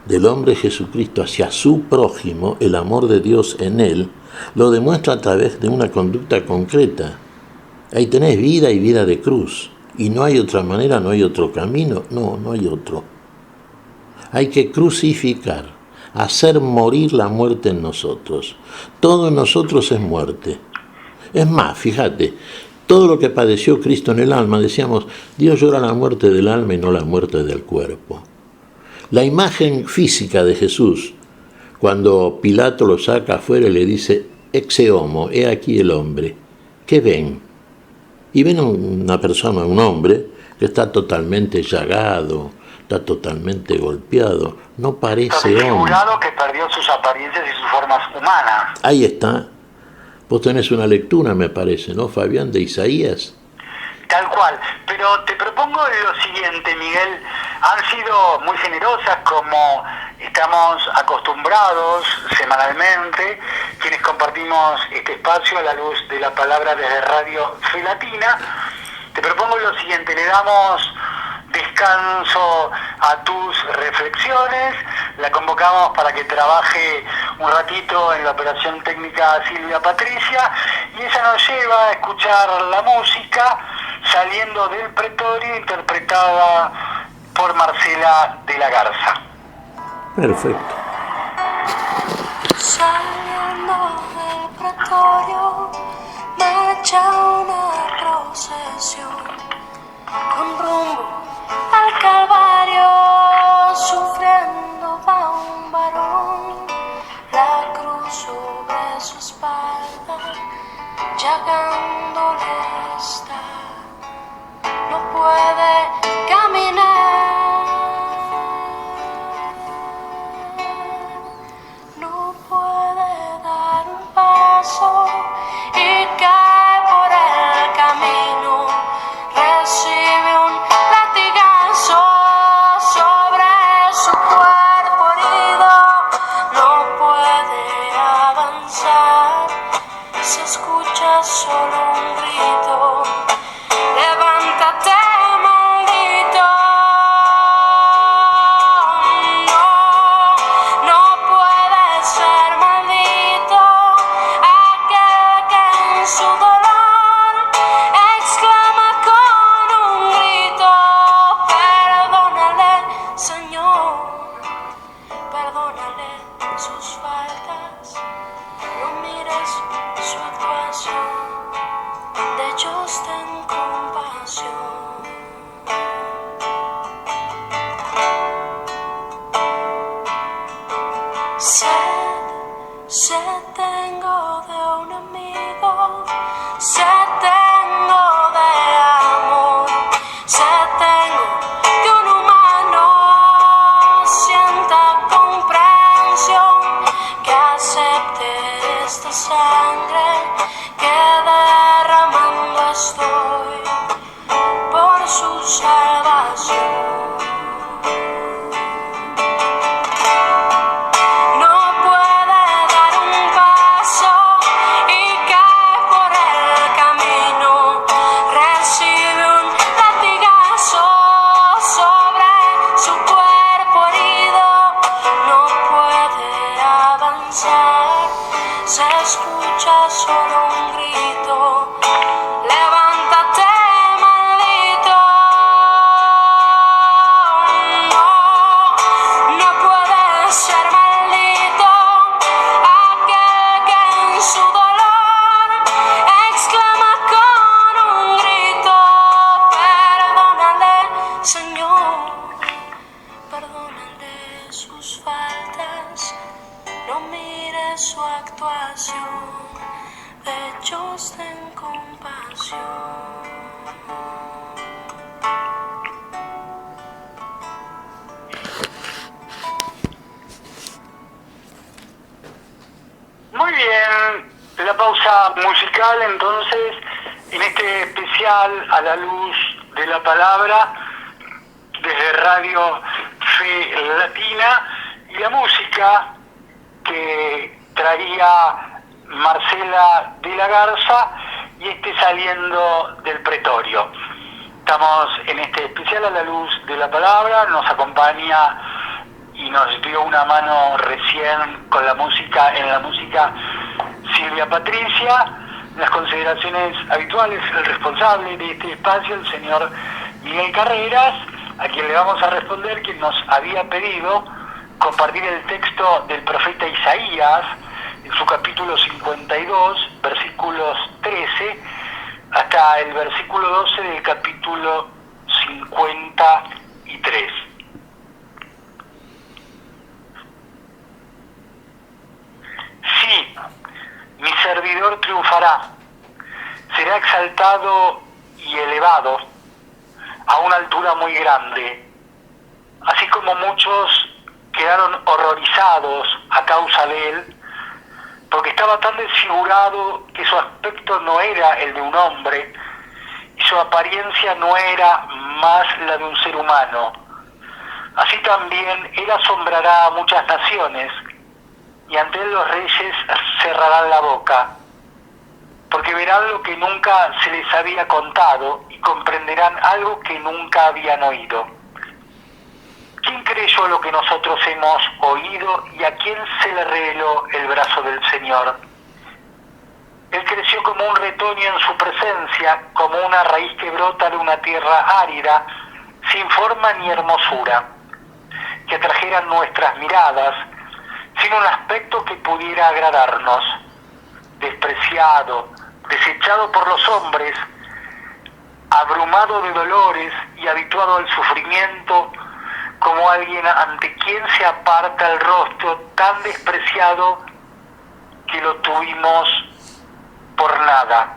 del hombre Jesucristo hacia su prójimo, el amor de Dios en él, lo demuestra a través de una conducta concreta. Ahí tenés vida y vida de cruz. Y no hay otra manera, no hay otro camino, no hay otro. Hay que crucificar, hacer morir la muerte en nosotros. Todo en nosotros es muerte. Es más, fíjate, todo lo que padeció Cristo en el alma, decíamos, Dios llora la muerte del alma y no la muerte del cuerpo. La imagen física de Jesús, cuando Pilato lo saca afuera y le dice, exe homo, he aquí el hombre, ¿qué ven? Y ven una persona, un hombre, que está totalmente llagado, está totalmente golpeado, no parece hombre. Que perdió sus apariencias y sus formas humanas. Ahí está. Vos tenés una lectura, me parece, ¿no, Fabián, de Isaías? Tal cual, pero te propongo lo siguiente, Miguel. Han sido muy generosas, como estamos acostumbrados semanalmente, quienes compartimos este espacio a la luz de la palabra desde Radio Fe Latina. Te propongo lo siguiente, le damos descanso a tus reflexiones, la convocamos para que trabaje un ratito en la operación técnica Silvia Patricia, y ella nos lleva a escuchar la música Saliendo del Pretorio, interpretada por Marcela de la Garza. Perfecto. Saliendo del Pretorio, marcha una procesión con rumbo al Calvario, sufriendo va un varón, la cruz sobre su espalda, llagándole está, no puede caminar, no puede dar Sed tengo de un amigo, sed tengo de amor, sed tengo que un humano sienta comprensión, que acepte esta sangre que derramando estoy por su salvación. Muy bien, la pausa musical entonces, en este especial A la Luz de la Palabra, desde Radio Fe Latina, y la música que traía Marcela de la Garza y Saliendo del Pretorio. Estamos en este especial A la Luz de la Palabra, nos acompaña y nos dio una mano recién con la música, en la música, Silvia Patricia. Las consideraciones habituales, el responsable de este espacio, el señor Miguel Carreras, a quien le vamos a responder, quien nos había pedido compartir el texto del profeta Isaías, en su capítulo 52, versículos 13, hasta el versículo 12 del capítulo 53. Sí, mi servidor triunfará, será exaltado y elevado a una altura muy grande, así como muchos quedaron horrorizados a causa de él, porque estaba tan desfigurado que su aspecto no era el de un hombre y su apariencia no era más la de un ser humano. Así también él asombrará a muchas naciones, y ante él los reyes cerrarán la boca, porque verán lo que nunca se les había contado y comprenderán algo que nunca habían oído. ¿Quién creyó lo que nosotros hemos oído y a quién se le reveló el brazo del Señor? Él creció como un retoño en su presencia, como una raíz que brota de una tierra árida, sin forma ni hermosura, que atrajeran nuestras miradas, sin un aspecto que pudiera agradarnos, despreciado, desechado por los hombres, abrumado de dolores y habituado al sufrimiento, como alguien ante quien se aparta el rostro, tan despreciado que lo tuvimos por nada.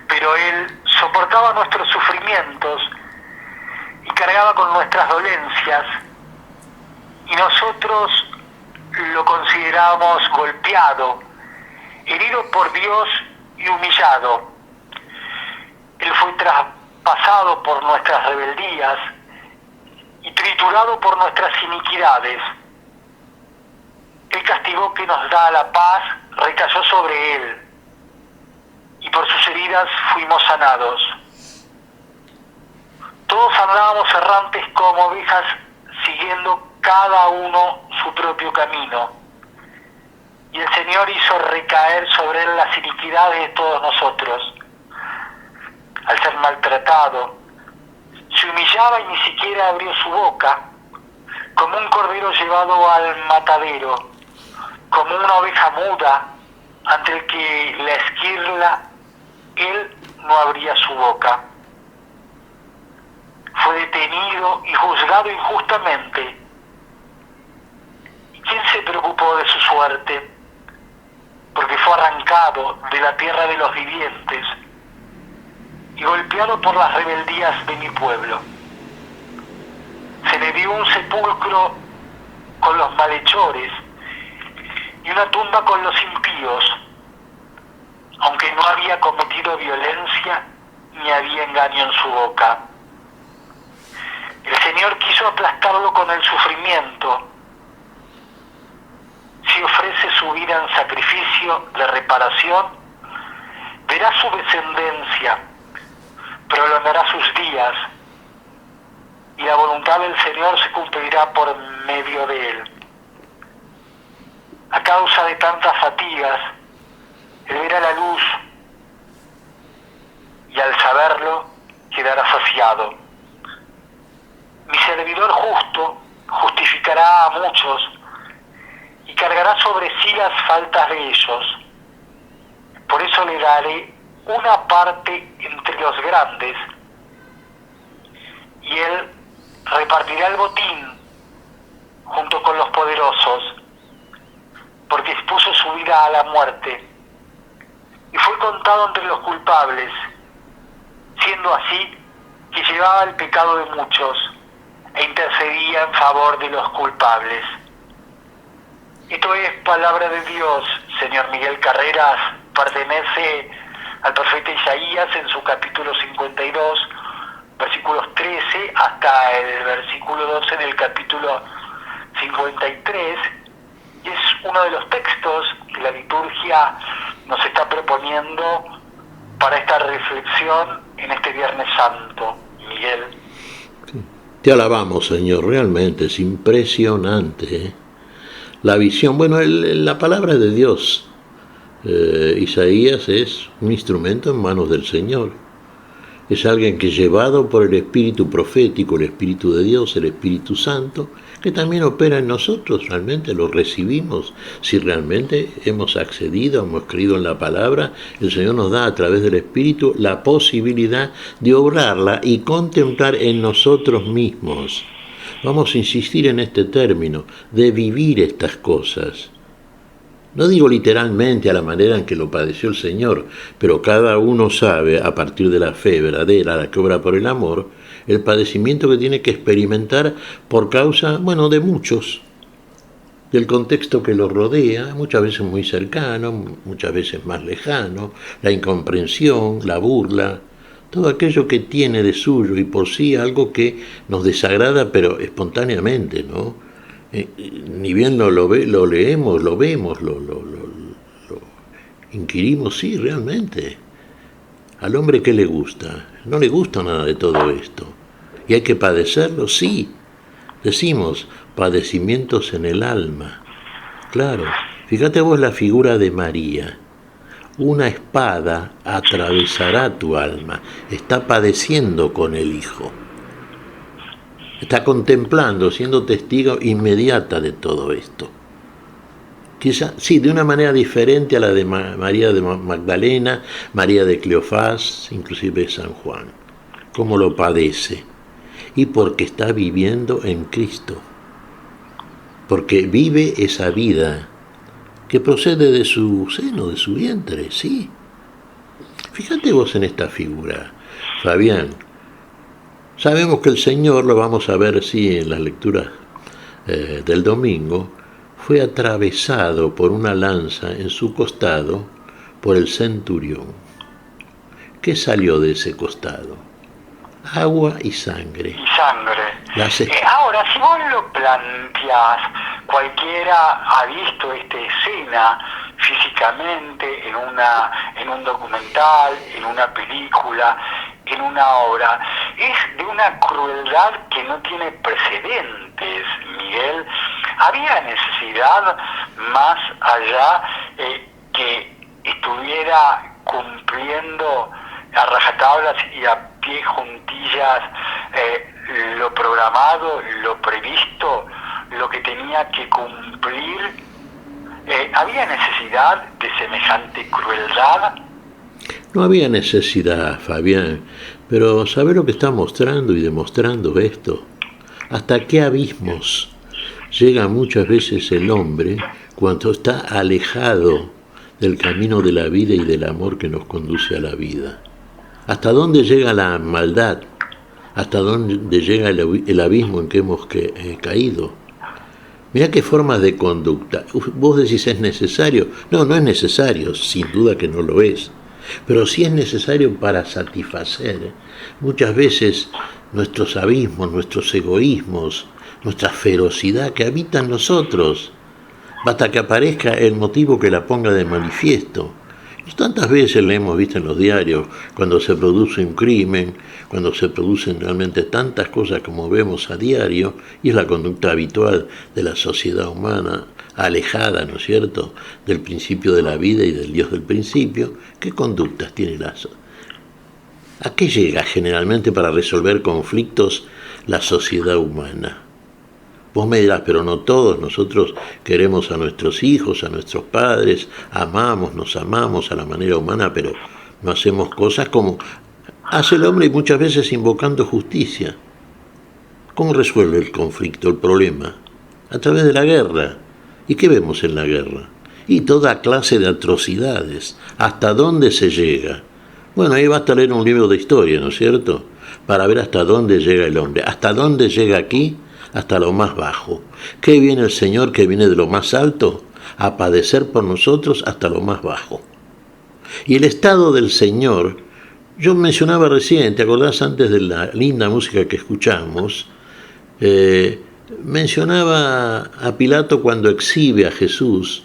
Pero él soportaba nuestros sufrimientos y cargaba con nuestras dolencias, y nosotros lo consideramos golpeado, herido por Dios y humillado. Él fue traspasado por nuestras rebeldías y triturado por nuestras iniquidades. El castigo que nos da la paz recayó sobre él, y por sus heridas fuimos sanados. Todos andábamos errantes como ovejas, siguiendo cada uno su propio camino, y el Señor hizo recaer sobre él las iniquidades de todos nosotros. Al ser maltratado, se humillaba y ni siquiera abrió su boca, como un cordero llevado al matadero, como una oveja muda ante el que la esquirla, él no abría su boca. Fue detenido y juzgado injustamente, ¿Quién se preocupó de su suerte? Porque fue arrancado de la tierra de los vivientes y golpeado por las rebeldías de mi pueblo. Se le dio un sepulcro con los malhechores y una tumba con los impíos, aunque no había cometido violencia ni había engaño en su boca. El Señor quiso aplastarlo con el sufrimiento. Si ofrece su vida en sacrificio de reparación, verá su descendencia, prolongará sus días, y la voluntad del Señor se cumplirá por medio de él. A causa de tantas fatigas, él verá la luz, y al saberlo, quedará saciado. Mi servidor justo justificará a muchos y cargará sobre sí las faltas de ellos. Por eso le daré una parte entre los grandes, y él repartirá el botín junto con los poderosos, porque expuso su vida a la muerte y fue contado entre los culpables, siendo así que llevaba el pecado de muchos e intercedía en favor de los culpables. Esto es palabra de Dios, señor Miguel Carreras. Pertenece al profeta Isaías en su capítulo 52, versículos 13 hasta el versículo 12 del capítulo 53, y es uno de los textos que la liturgia nos está proponiendo para esta reflexión en este Viernes Santo, Miguel. Te alabamos, Señor, realmente es impresionante, ¿eh? La visión, bueno, la palabra de Dios, Isaías es un instrumento en manos del Señor. Es alguien que, llevado por el Espíritu profético, el Espíritu de Dios, el Espíritu Santo, que también opera en nosotros, realmente lo recibimos. Si realmente hemos accedido, hemos creído en la palabra, el Señor nos da a través del Espíritu la posibilidad de obrarla y contemplar en nosotros mismos. Vamos a insistir en este término, de vivir estas cosas. No digo literalmente a la manera en que lo padeció el Señor, pero cada uno sabe, a partir de la fe verdadera, la que obra por el amor, el padecimiento que tiene que experimentar por causa, bueno, de muchos, del contexto que lo rodea, muchas veces muy cercano, muchas veces más lejano, la incomprensión, la burla, todo aquello que tiene de suyo y por sí algo que nos desagrada, pero espontáneamente, ¿no? Ni bien lo leemos, lo vemos, lo inquirimos, sí, realmente. Al hombre, ¿qué le gusta? No le gusta nada de todo esto. ¿Y hay que padecerlo? Sí. Decimos, padecimientos en el alma. Claro, fíjate vos la figura de María. Una espada atravesará tu alma. Está padeciendo con el Hijo. Está contemplando, siendo testigo inmediata de todo esto. Quizá, sí, de una manera diferente a la de María de Magdalena, María de Cleofás, inclusive San Juan. Cómo lo padece. Y porque está viviendo en Cristo. Porque vive esa vida que procede de su seno, de su vientre, sí. Fíjate vos en esta figura, Fabián. Sabemos que el Señor, lo vamos a ver, sí, en las lecturas del domingo, fue atravesado por una lanza en su costado por el centurión. ¿Qué salió de ese costado? Agua y sangre. Y sangre. Ahora, si vos lo planteás, cualquiera ha visto esta escena físicamente en un documental, en una película, en una obra. Es de una crueldad que no tiene precedentes, Miguel. Había necesidad más allá que estuviera cumpliendo a rajatablas y a pie juntillas lo programado, lo previsto, lo que tenía que cumplir. ¿Había necesidad de semejante crueldad? No había necesidad, Fabián, pero ¿sabe lo que está mostrando y demostrando esto? ¿Hasta qué abismos llega muchas veces el hombre cuando está alejado del camino de la vida y del amor que nos conduce a la vida. ¿Hasta dónde llega la maldad? ¿Hasta dónde llega el abismo en que hemos caído? Mirá qué formas de conducta. Vos decís, ¿es necesario? No, no es necesario, sin duda que no lo es. Pero sí es necesario para satisfacer muchas veces nuestros abismos, nuestros egoísmos, nuestra ferocidad que habita en nosotros. Basta que aparezca el motivo que la ponga de manifiesto. Y tantas veces le hemos visto en los diarios, cuando se produce un crimen, cuando se producen realmente tantas cosas como vemos a diario, y es la conducta habitual de la sociedad humana, alejada, ¿no es cierto?, del principio de la vida y del Dios del principio. ¿Qué conductas tiene la sociedad? ¿A qué llega generalmente para resolver conflictos la sociedad humana? Vos me dirás, pero no todos, nosotros queremos a nuestros hijos, a nuestros padres, nos amamos a la manera humana, pero no hacemos cosas como hace el hombre y muchas veces invocando justicia. ¿Cómo resuelve el conflicto, el problema? A través de la guerra. ¿Y qué vemos en la guerra? Y toda clase de atrocidades. ¿Hasta dónde se llega? Bueno, ahí basta leer un libro de historia, ¿no es cierto?, para ver hasta dónde llega el hombre. ¿Hasta dónde llega aquí? Hasta lo más bajo. ¿Qué viene el Señor que viene de lo más alto? A padecer por nosotros hasta lo más bajo. Y el estado del Señor, yo mencionaba recién, ¿te acordás antes de la linda música que escuchamos? Mencionaba a Pilato cuando exhibe a Jesús,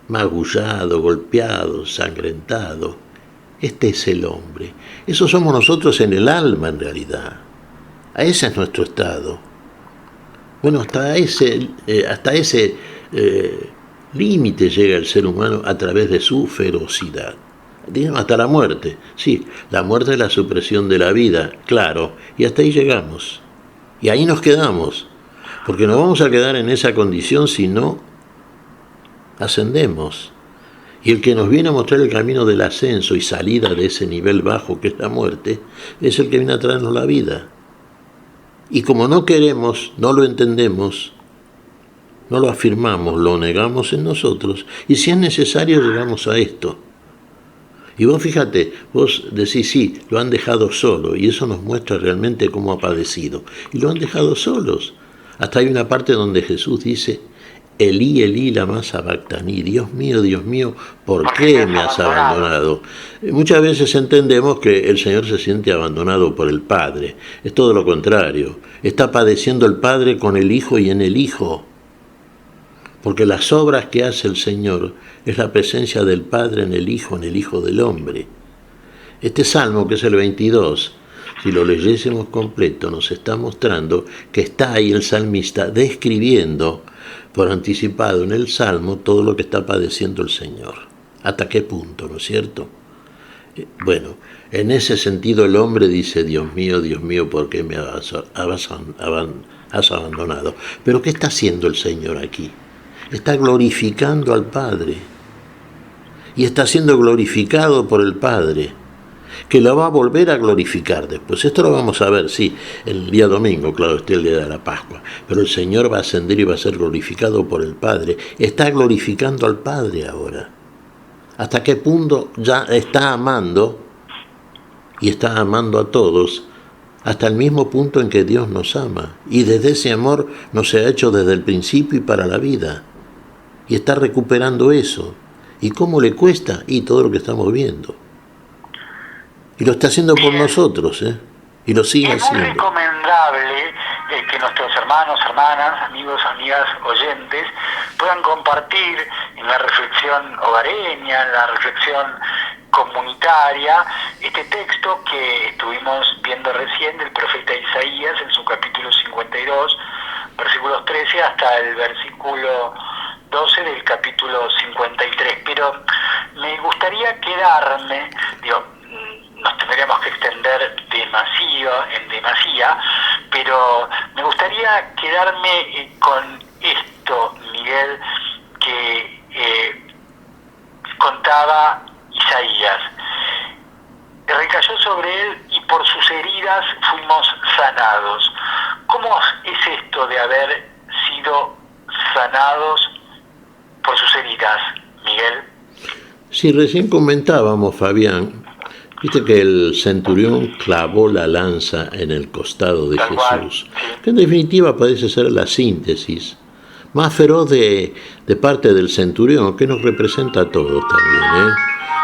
magullado, golpeado, sangrentado. Este es el hombre. Eso somos nosotros en el alma, en realidad. Ese es nuestro estado. Bueno, hasta ese límite llega el ser humano a través de su ferocidad. Digamos, hasta la muerte. Sí, la muerte es la supresión de la vida, claro, y hasta ahí llegamos. Y ahí nos quedamos, porque no vamos a quedar en esa condición si no ascendemos. Y el que nos viene a mostrar el camino del ascenso y salida de ese nivel bajo que es la muerte, es el que viene a traernos la vida. Y como no queremos, no lo entendemos, no lo afirmamos, lo negamos en nosotros, y si es necesario llegamos a esto. Y vos fíjate, vos decís, sí, lo han dejado solo, y eso nos muestra realmente cómo ha padecido. Y lo han dejado solos. Hasta hay una parte donde Jesús dice, Elí, Elí, lama sabactani, Dios mío, ¿por qué me has abandonado? Muchas veces entendemos que el Señor se siente abandonado por el Padre. Es todo lo contrario. Está padeciendo el Padre con el Hijo y en el Hijo. Porque las obras que hace el Señor es la presencia del Padre en el Hijo del Hombre. Este salmo, que es el 22, si lo leyésemos completo, nos está mostrando que está ahí el salmista describiendo por anticipado en el Salmo todo lo que está padeciendo el Señor. ¿Hasta qué punto, no es cierto? Bueno, en ese sentido el hombre dice, Dios mío, ¿por qué me has abandonado? Pero ¿qué está haciendo el Señor aquí? Está glorificando al Padre. Y está siendo glorificado por el Padre, que lo va a volver a glorificar después. Esto lo vamos a ver, sí, el día domingo, claro, el día de la Pascua. Pero el Señor va a ascender y va a ser glorificado por el Padre. Está glorificando al Padre ahora. ¿Hasta qué punto ya está amando? Y está amando a todos, hasta el mismo punto en que Dios nos ama. Y desde ese amor nos ha hecho desde el principio y para la vida. Y está recuperando eso. ¿Y cómo le cuesta? Y todo lo que estamos viendo. Y lo está haciendo por nosotros, y lo sigue haciendo. Es muy recomendable que nuestros hermanos, hermanas, amigos, amigas, oyentes puedan compartir en la reflexión hogareña, en la reflexión comunitaria, este texto que estuvimos viendo recién del profeta Isaías en su capítulo 52, versículos 13 hasta el versículo 12 del capítulo 53. Pero me gustaría quedarme, nos tendríamos que extender en demasía, pero me gustaría quedarme con esto, Miguel, que contaba Isaías. Recayó sobre él y por sus heridas fuimos sanados. ¿Cómo es esto de haber sido sanados por sus heridas, Miguel. Sí, recién comentábamos, Fabián, viste que el centurión clavó la lanza en el costado de Jesús, que en definitiva parece ser la síntesis más feroz de parte del centurión, que nos representa a todos también,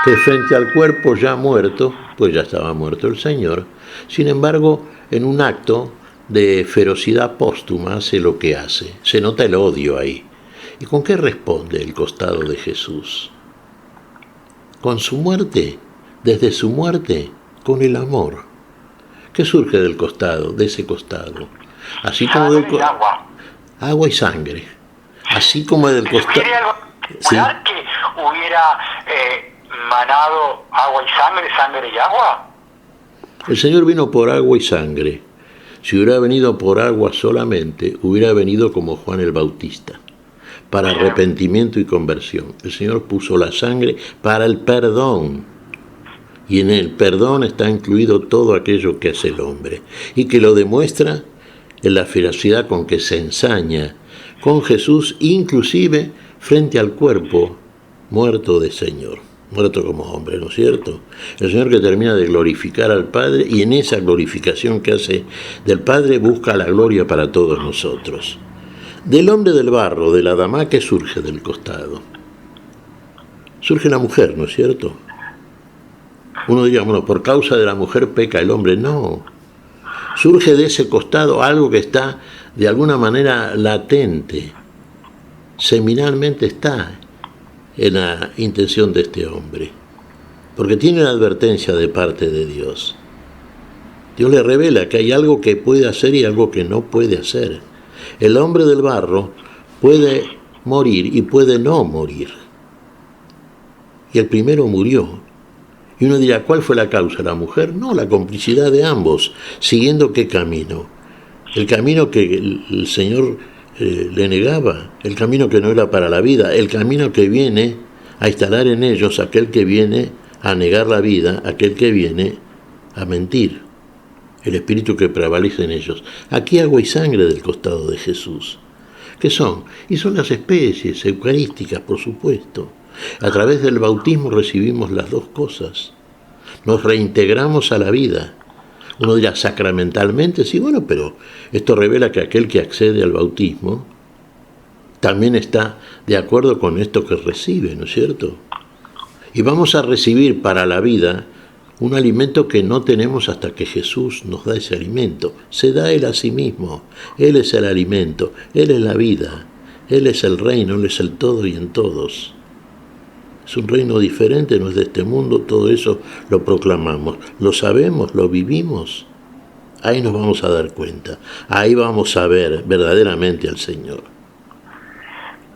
que frente al cuerpo ya muerto, pues ya estaba muerto el Señor, sin embargo, en un acto de ferocidad póstuma hace lo que hace, se nota el odio ahí. ¿Y con qué responde el costado de Jesús? Con su muerte, desde su muerte, con el amor. ¿Qué surge del costado, de ese costado? Así como del agua y sangre. Así como del costado. ¿Sí? Que hubiera manado agua y sangre, sangre y agua? El Señor vino por agua y sangre. Si hubiera venido por agua solamente, hubiera venido como Juan el Bautista, para arrepentimiento y conversión. El Señor puso la sangre para el perdón. Y en el perdón está incluido todo aquello que hace el hombre. Y que lo demuestra en la ferocidad con que se ensaña con Jesús, inclusive frente al cuerpo muerto del Señor. Muerto como hombre, ¿no es cierto? El Señor que termina de glorificar al Padre y en esa glorificación que hace del Padre busca la gloria para todos nosotros. Del hombre del barro, de la dama, que surge del costado. Surge la mujer, ¿no es cierto? Uno diría, bueno, por causa de la mujer peca el hombre. No. Surge de ese costado algo que está de alguna manera latente. Seminalmente está en la intención de este hombre. Porque tiene la advertencia de parte de Dios. Dios le revela que hay algo que puede hacer y algo que no puede hacer. El hombre del barro puede morir y puede no morir. Y el primero murió. Y uno dirá, ¿cuál fue la causa? ¿La mujer? No, la complicidad de ambos. ¿Siguiendo qué camino? El camino que el Señor le negaba, el camino que no era para la vida, el camino que viene a instalar en ellos aquel que viene a negar la vida, aquel que viene a mentir. El espíritu que prevalece en ellos. Aquí agua y sangre del costado de Jesús. ¿Qué son? Y son las especies eucarísticas, por supuesto. A través del bautismo recibimos las dos cosas. Nos reintegramos a la vida. Uno dirá, sacramentalmente, sí, bueno, pero esto revela que aquel que accede al bautismo también está de acuerdo con esto que recibe, ¿no es cierto? Y vamos a recibir para la vida un alimento que no tenemos hasta que Jesús nos da ese alimento. Se da Él a sí mismo. Él es el alimento, Él es la vida, Él es el reino, Él es el todo y en todos. Es un reino diferente, no es de este mundo, todo eso lo proclamamos. Lo sabemos, lo vivimos. Ahí nos vamos a dar cuenta. Ahí vamos a ver verdaderamente al Señor.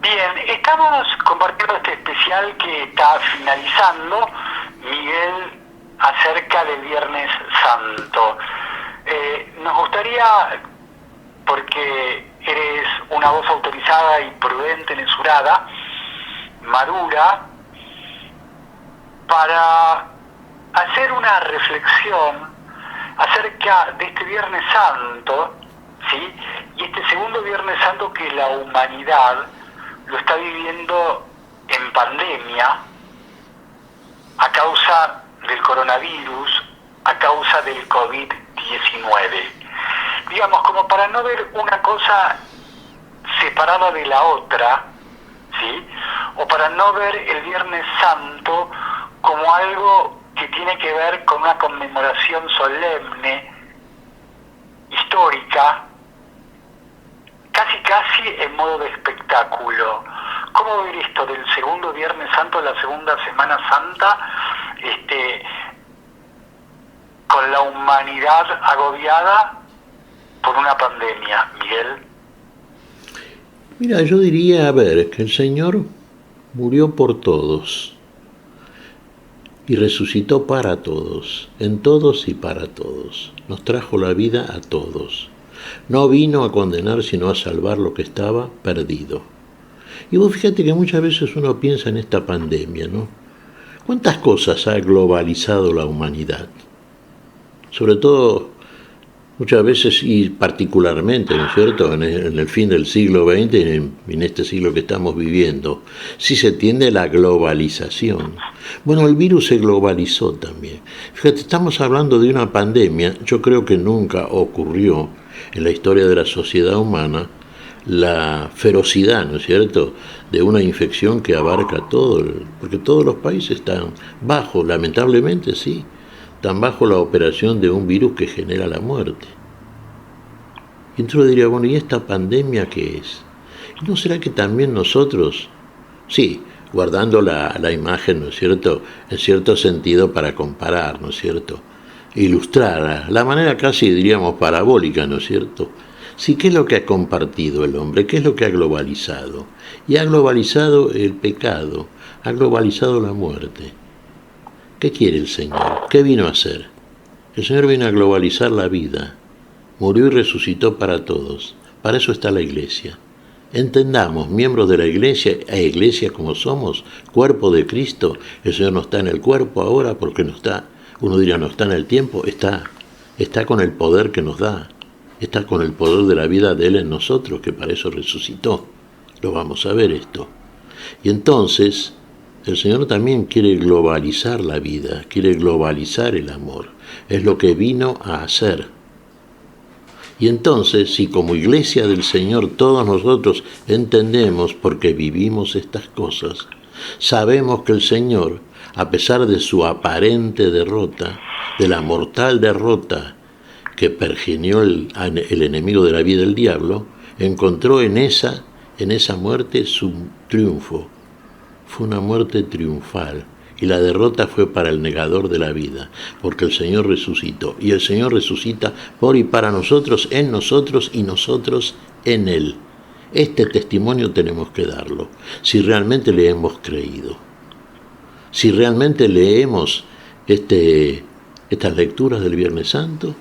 Bien, estamos compartiendo este especial que está finalizando, Miguel, acerca del Viernes Santo. Nos gustaría, porque eres una voz autorizada y prudente, mesurada, madura, para hacer una reflexión acerca de este Viernes Santo, ¿sí? Y este segundo Viernes Santo que la humanidad lo está viviendo en pandemia a causa del coronavirus, a causa del COVID-19. Digamos, como para no ver una cosa separada de la otra, ¿sí? O para no ver el Viernes Santo como algo que tiene que ver con una conmemoración solemne, histórica, casi en modo de espectáculo. ¿Cómo ver esto del segundo Viernes Santo, la segunda Semana Santa, con la humanidad agobiada por una pandemia, Miguel? Mira, yo diría, a ver, que el Señor murió por todos y resucitó para todos, en todos y para todos. Nos trajo la vida a todos. No vino a condenar, sino a salvar lo que estaba perdido. Y vos fíjate que muchas veces uno piensa en esta pandemia, ¿no? ¿Cuántas cosas ha globalizado la humanidad? Sobre todo Muchas veces, y particularmente, ¿no es cierto?, en el fin del siglo XX, en este siglo que estamos viviendo, sí se tiende a la globalización. Bueno, el virus se globalizó también. Fíjate, estamos hablando de una pandemia, yo creo que nunca ocurrió en la historia de la sociedad humana la ferocidad, ¿no es cierto?, de una infección que abarca todo, porque todos los países están bajo, lamentablemente sí, están bajo la operación de un virus que genera la muerte. Y entonces uno diría, bueno, ¿y esta pandemia qué es? ¿Y no será que también nosotros, sí, guardando la imagen, ¿no es cierto?, en cierto sentido para comparar, ¿no es cierto?, ilustrar, la manera casi diríamos parabólica, ¿no es cierto?, sí, ¿qué es lo que ha compartido el hombre? ¿Qué es lo que ha globalizado? Y ha globalizado el pecado, ha globalizado la muerte. ¿Qué quiere el Señor? ¿Qué vino a hacer? El Señor vino a globalizar la vida, murió y resucitó para todos. Para eso está la Iglesia. Entendamos, miembros de la Iglesia, e Iglesia como somos, cuerpo de Cristo, el Señor no está en el cuerpo ahora porque no está, uno diría no está en el tiempo, está con el poder que nos da. Está con el poder de la vida de Él en nosotros, que para eso resucitó. Lo vamos a ver esto. Y entonces, el Señor también quiere globalizar la vida, quiere globalizar el amor. Es lo que vino a hacer. Y entonces, si como Iglesia del Señor todos nosotros entendemos, porque vivimos estas cosas, sabemos que el Señor, a pesar de su aparente derrota, de la mortal derrota, que pergenió el enemigo de la vida, el diablo, encontró en esa muerte su triunfo. Fue una muerte triunfal, y la derrota fue para el negador de la vida, porque el Señor resucitó, y el Señor resucita por y para nosotros, en nosotros y nosotros en Él. Este testimonio tenemos que darlo, si realmente le hemos creído, si realmente leemos estas lecturas del Viernes Santo,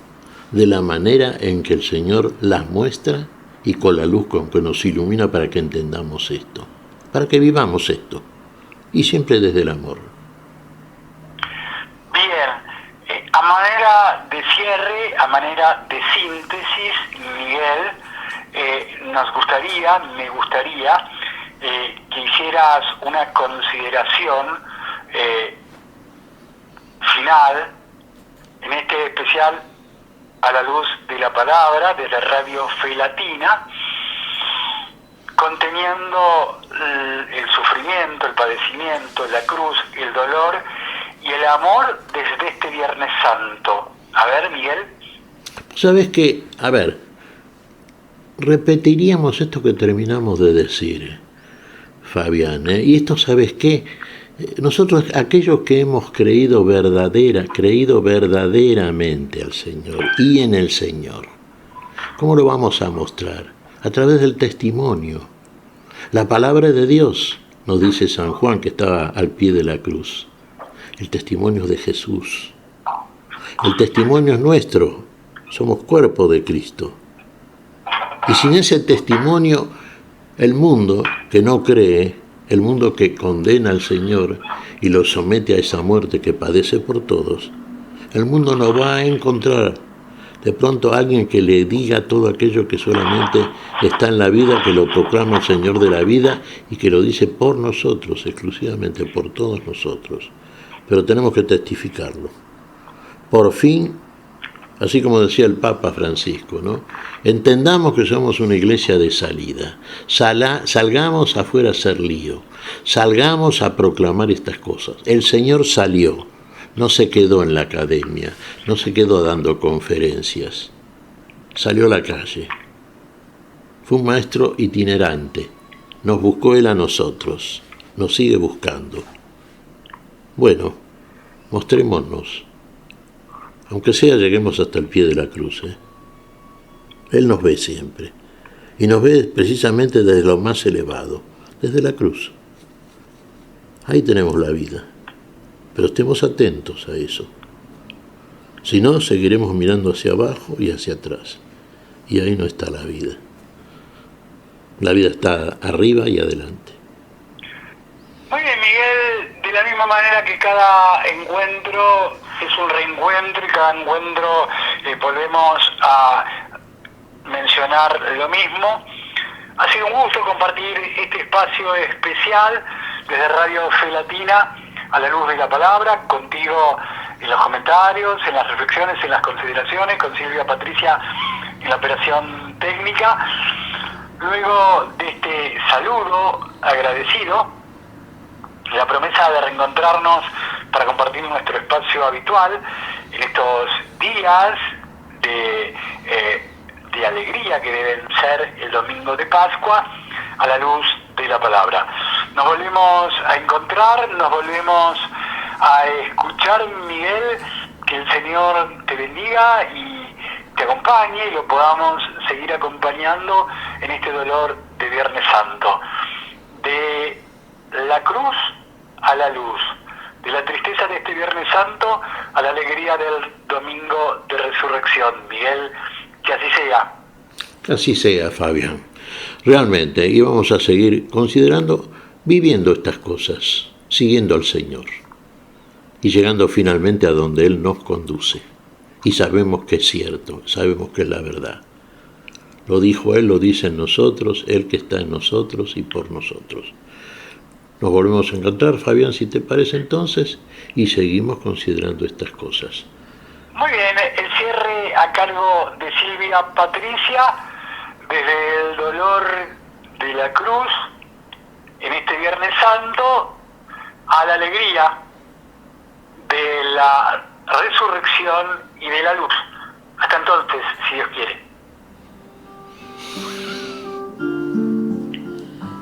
de la manera en que el Señor las muestra y con la luz con que nos ilumina para que entendamos esto, para que vivamos esto, y siempre desde el amor. Bien, a manera de cierre, a manera de síntesis, Miguel, me gustaría que hicieras una consideración final en este especial A la Luz de la Palabra, de la Radio Fe Latina, conteniendo el sufrimiento, el padecimiento, la cruz, el dolor y el amor desde este Viernes Santo. A ver, Miguel. ¿Sabes qué? A ver, repetiríamos esto que terminamos de decir, Fabián, ¿eh? Y esto, ¿sabes qué? Nosotros, aquellos que hemos creído verdaderamente al Señor y en el Señor, ¿cómo lo vamos a mostrar? A través del testimonio. La palabra de Dios, nos dice San Juan, que estaba al pie de la cruz. El testimonio de Jesús. El testimonio es nuestro. Somos cuerpo de Cristo. Y sin ese testimonio, el mundo que no cree, el mundo que condena al Señor y lo somete a esa muerte que padece por todos, el mundo no va a encontrar de pronto alguien que le diga todo aquello que solamente está en la vida, que lo proclama el Señor de la vida y que lo dice por nosotros, exclusivamente por todos nosotros. Pero tenemos que testificarlo. Por fin, así como decía el Papa Francisco, ¿no? Entendamos que somos una iglesia de salida. Salgamos afuera a hacer lío. Salgamos a proclamar estas cosas. El Señor salió. No se quedó en la academia. No se quedó dando conferencias. Salió a la calle. Fue un maestro itinerante. Nos buscó Él a nosotros. Nos sigue buscando. Bueno, mostrémonos. Aunque sea, lleguemos hasta el pie de la cruz. Él nos ve siempre. Y nos ve precisamente desde lo más elevado, desde la cruz. Ahí tenemos la vida. Pero estemos atentos a eso. Si no, seguiremos mirando hacia abajo y hacia atrás. Y ahí no está la vida. La vida está arriba y adelante. Muy bien, Miguel. De la misma manera que cada encuentro es un reencuentro y cada encuentro volvemos a mencionar lo mismo. Ha sido un gusto compartir este espacio especial desde Radio Fe Latina a la luz de la palabra, contigo en los comentarios, en las reflexiones, en las consideraciones, con Silvia Patricia en la operación técnica. Luego de este saludo agradecido, la promesa de reencontrarnos para compartir nuestro espacio habitual en estos días de alegría que deben ser el domingo de Pascua a la luz de la palabra. Nos volvemos a encontrar, nos volvemos a escuchar, Miguel. Que el Señor te bendiga y te acompañe y lo podamos seguir acompañando en este dolor de Viernes Santo. De la cruz a la luz, de la tristeza de este Viernes Santo a la alegría del domingo de resurrección. Miguel, que así sea. Así sea, Fabián. Realmente íbamos a seguir considerando, viviendo estas cosas, siguiendo al Señor y llegando finalmente a donde Él nos conduce. Y sabemos que es cierto, sabemos que es la verdad. Lo dijo Él, lo dice en nosotros, Él que está en nosotros y por nosotros. Nos volvemos a encontrar, Fabián, si te parece entonces, y seguimos considerando estas cosas. Muy bien, el cierre a cargo de Silvia Patricia, desde el dolor de la cruz, en este Viernes Santo, a la alegría de la resurrección y de la luz. Hasta entonces, si Dios quiere.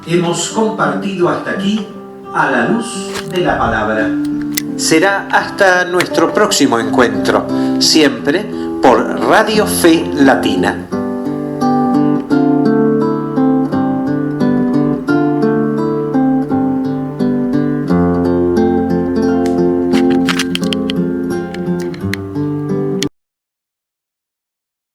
Hemos compartido hasta aquí a la luz de la palabra. Será hasta nuestro próximo encuentro, siempre por Radio Fe Latina.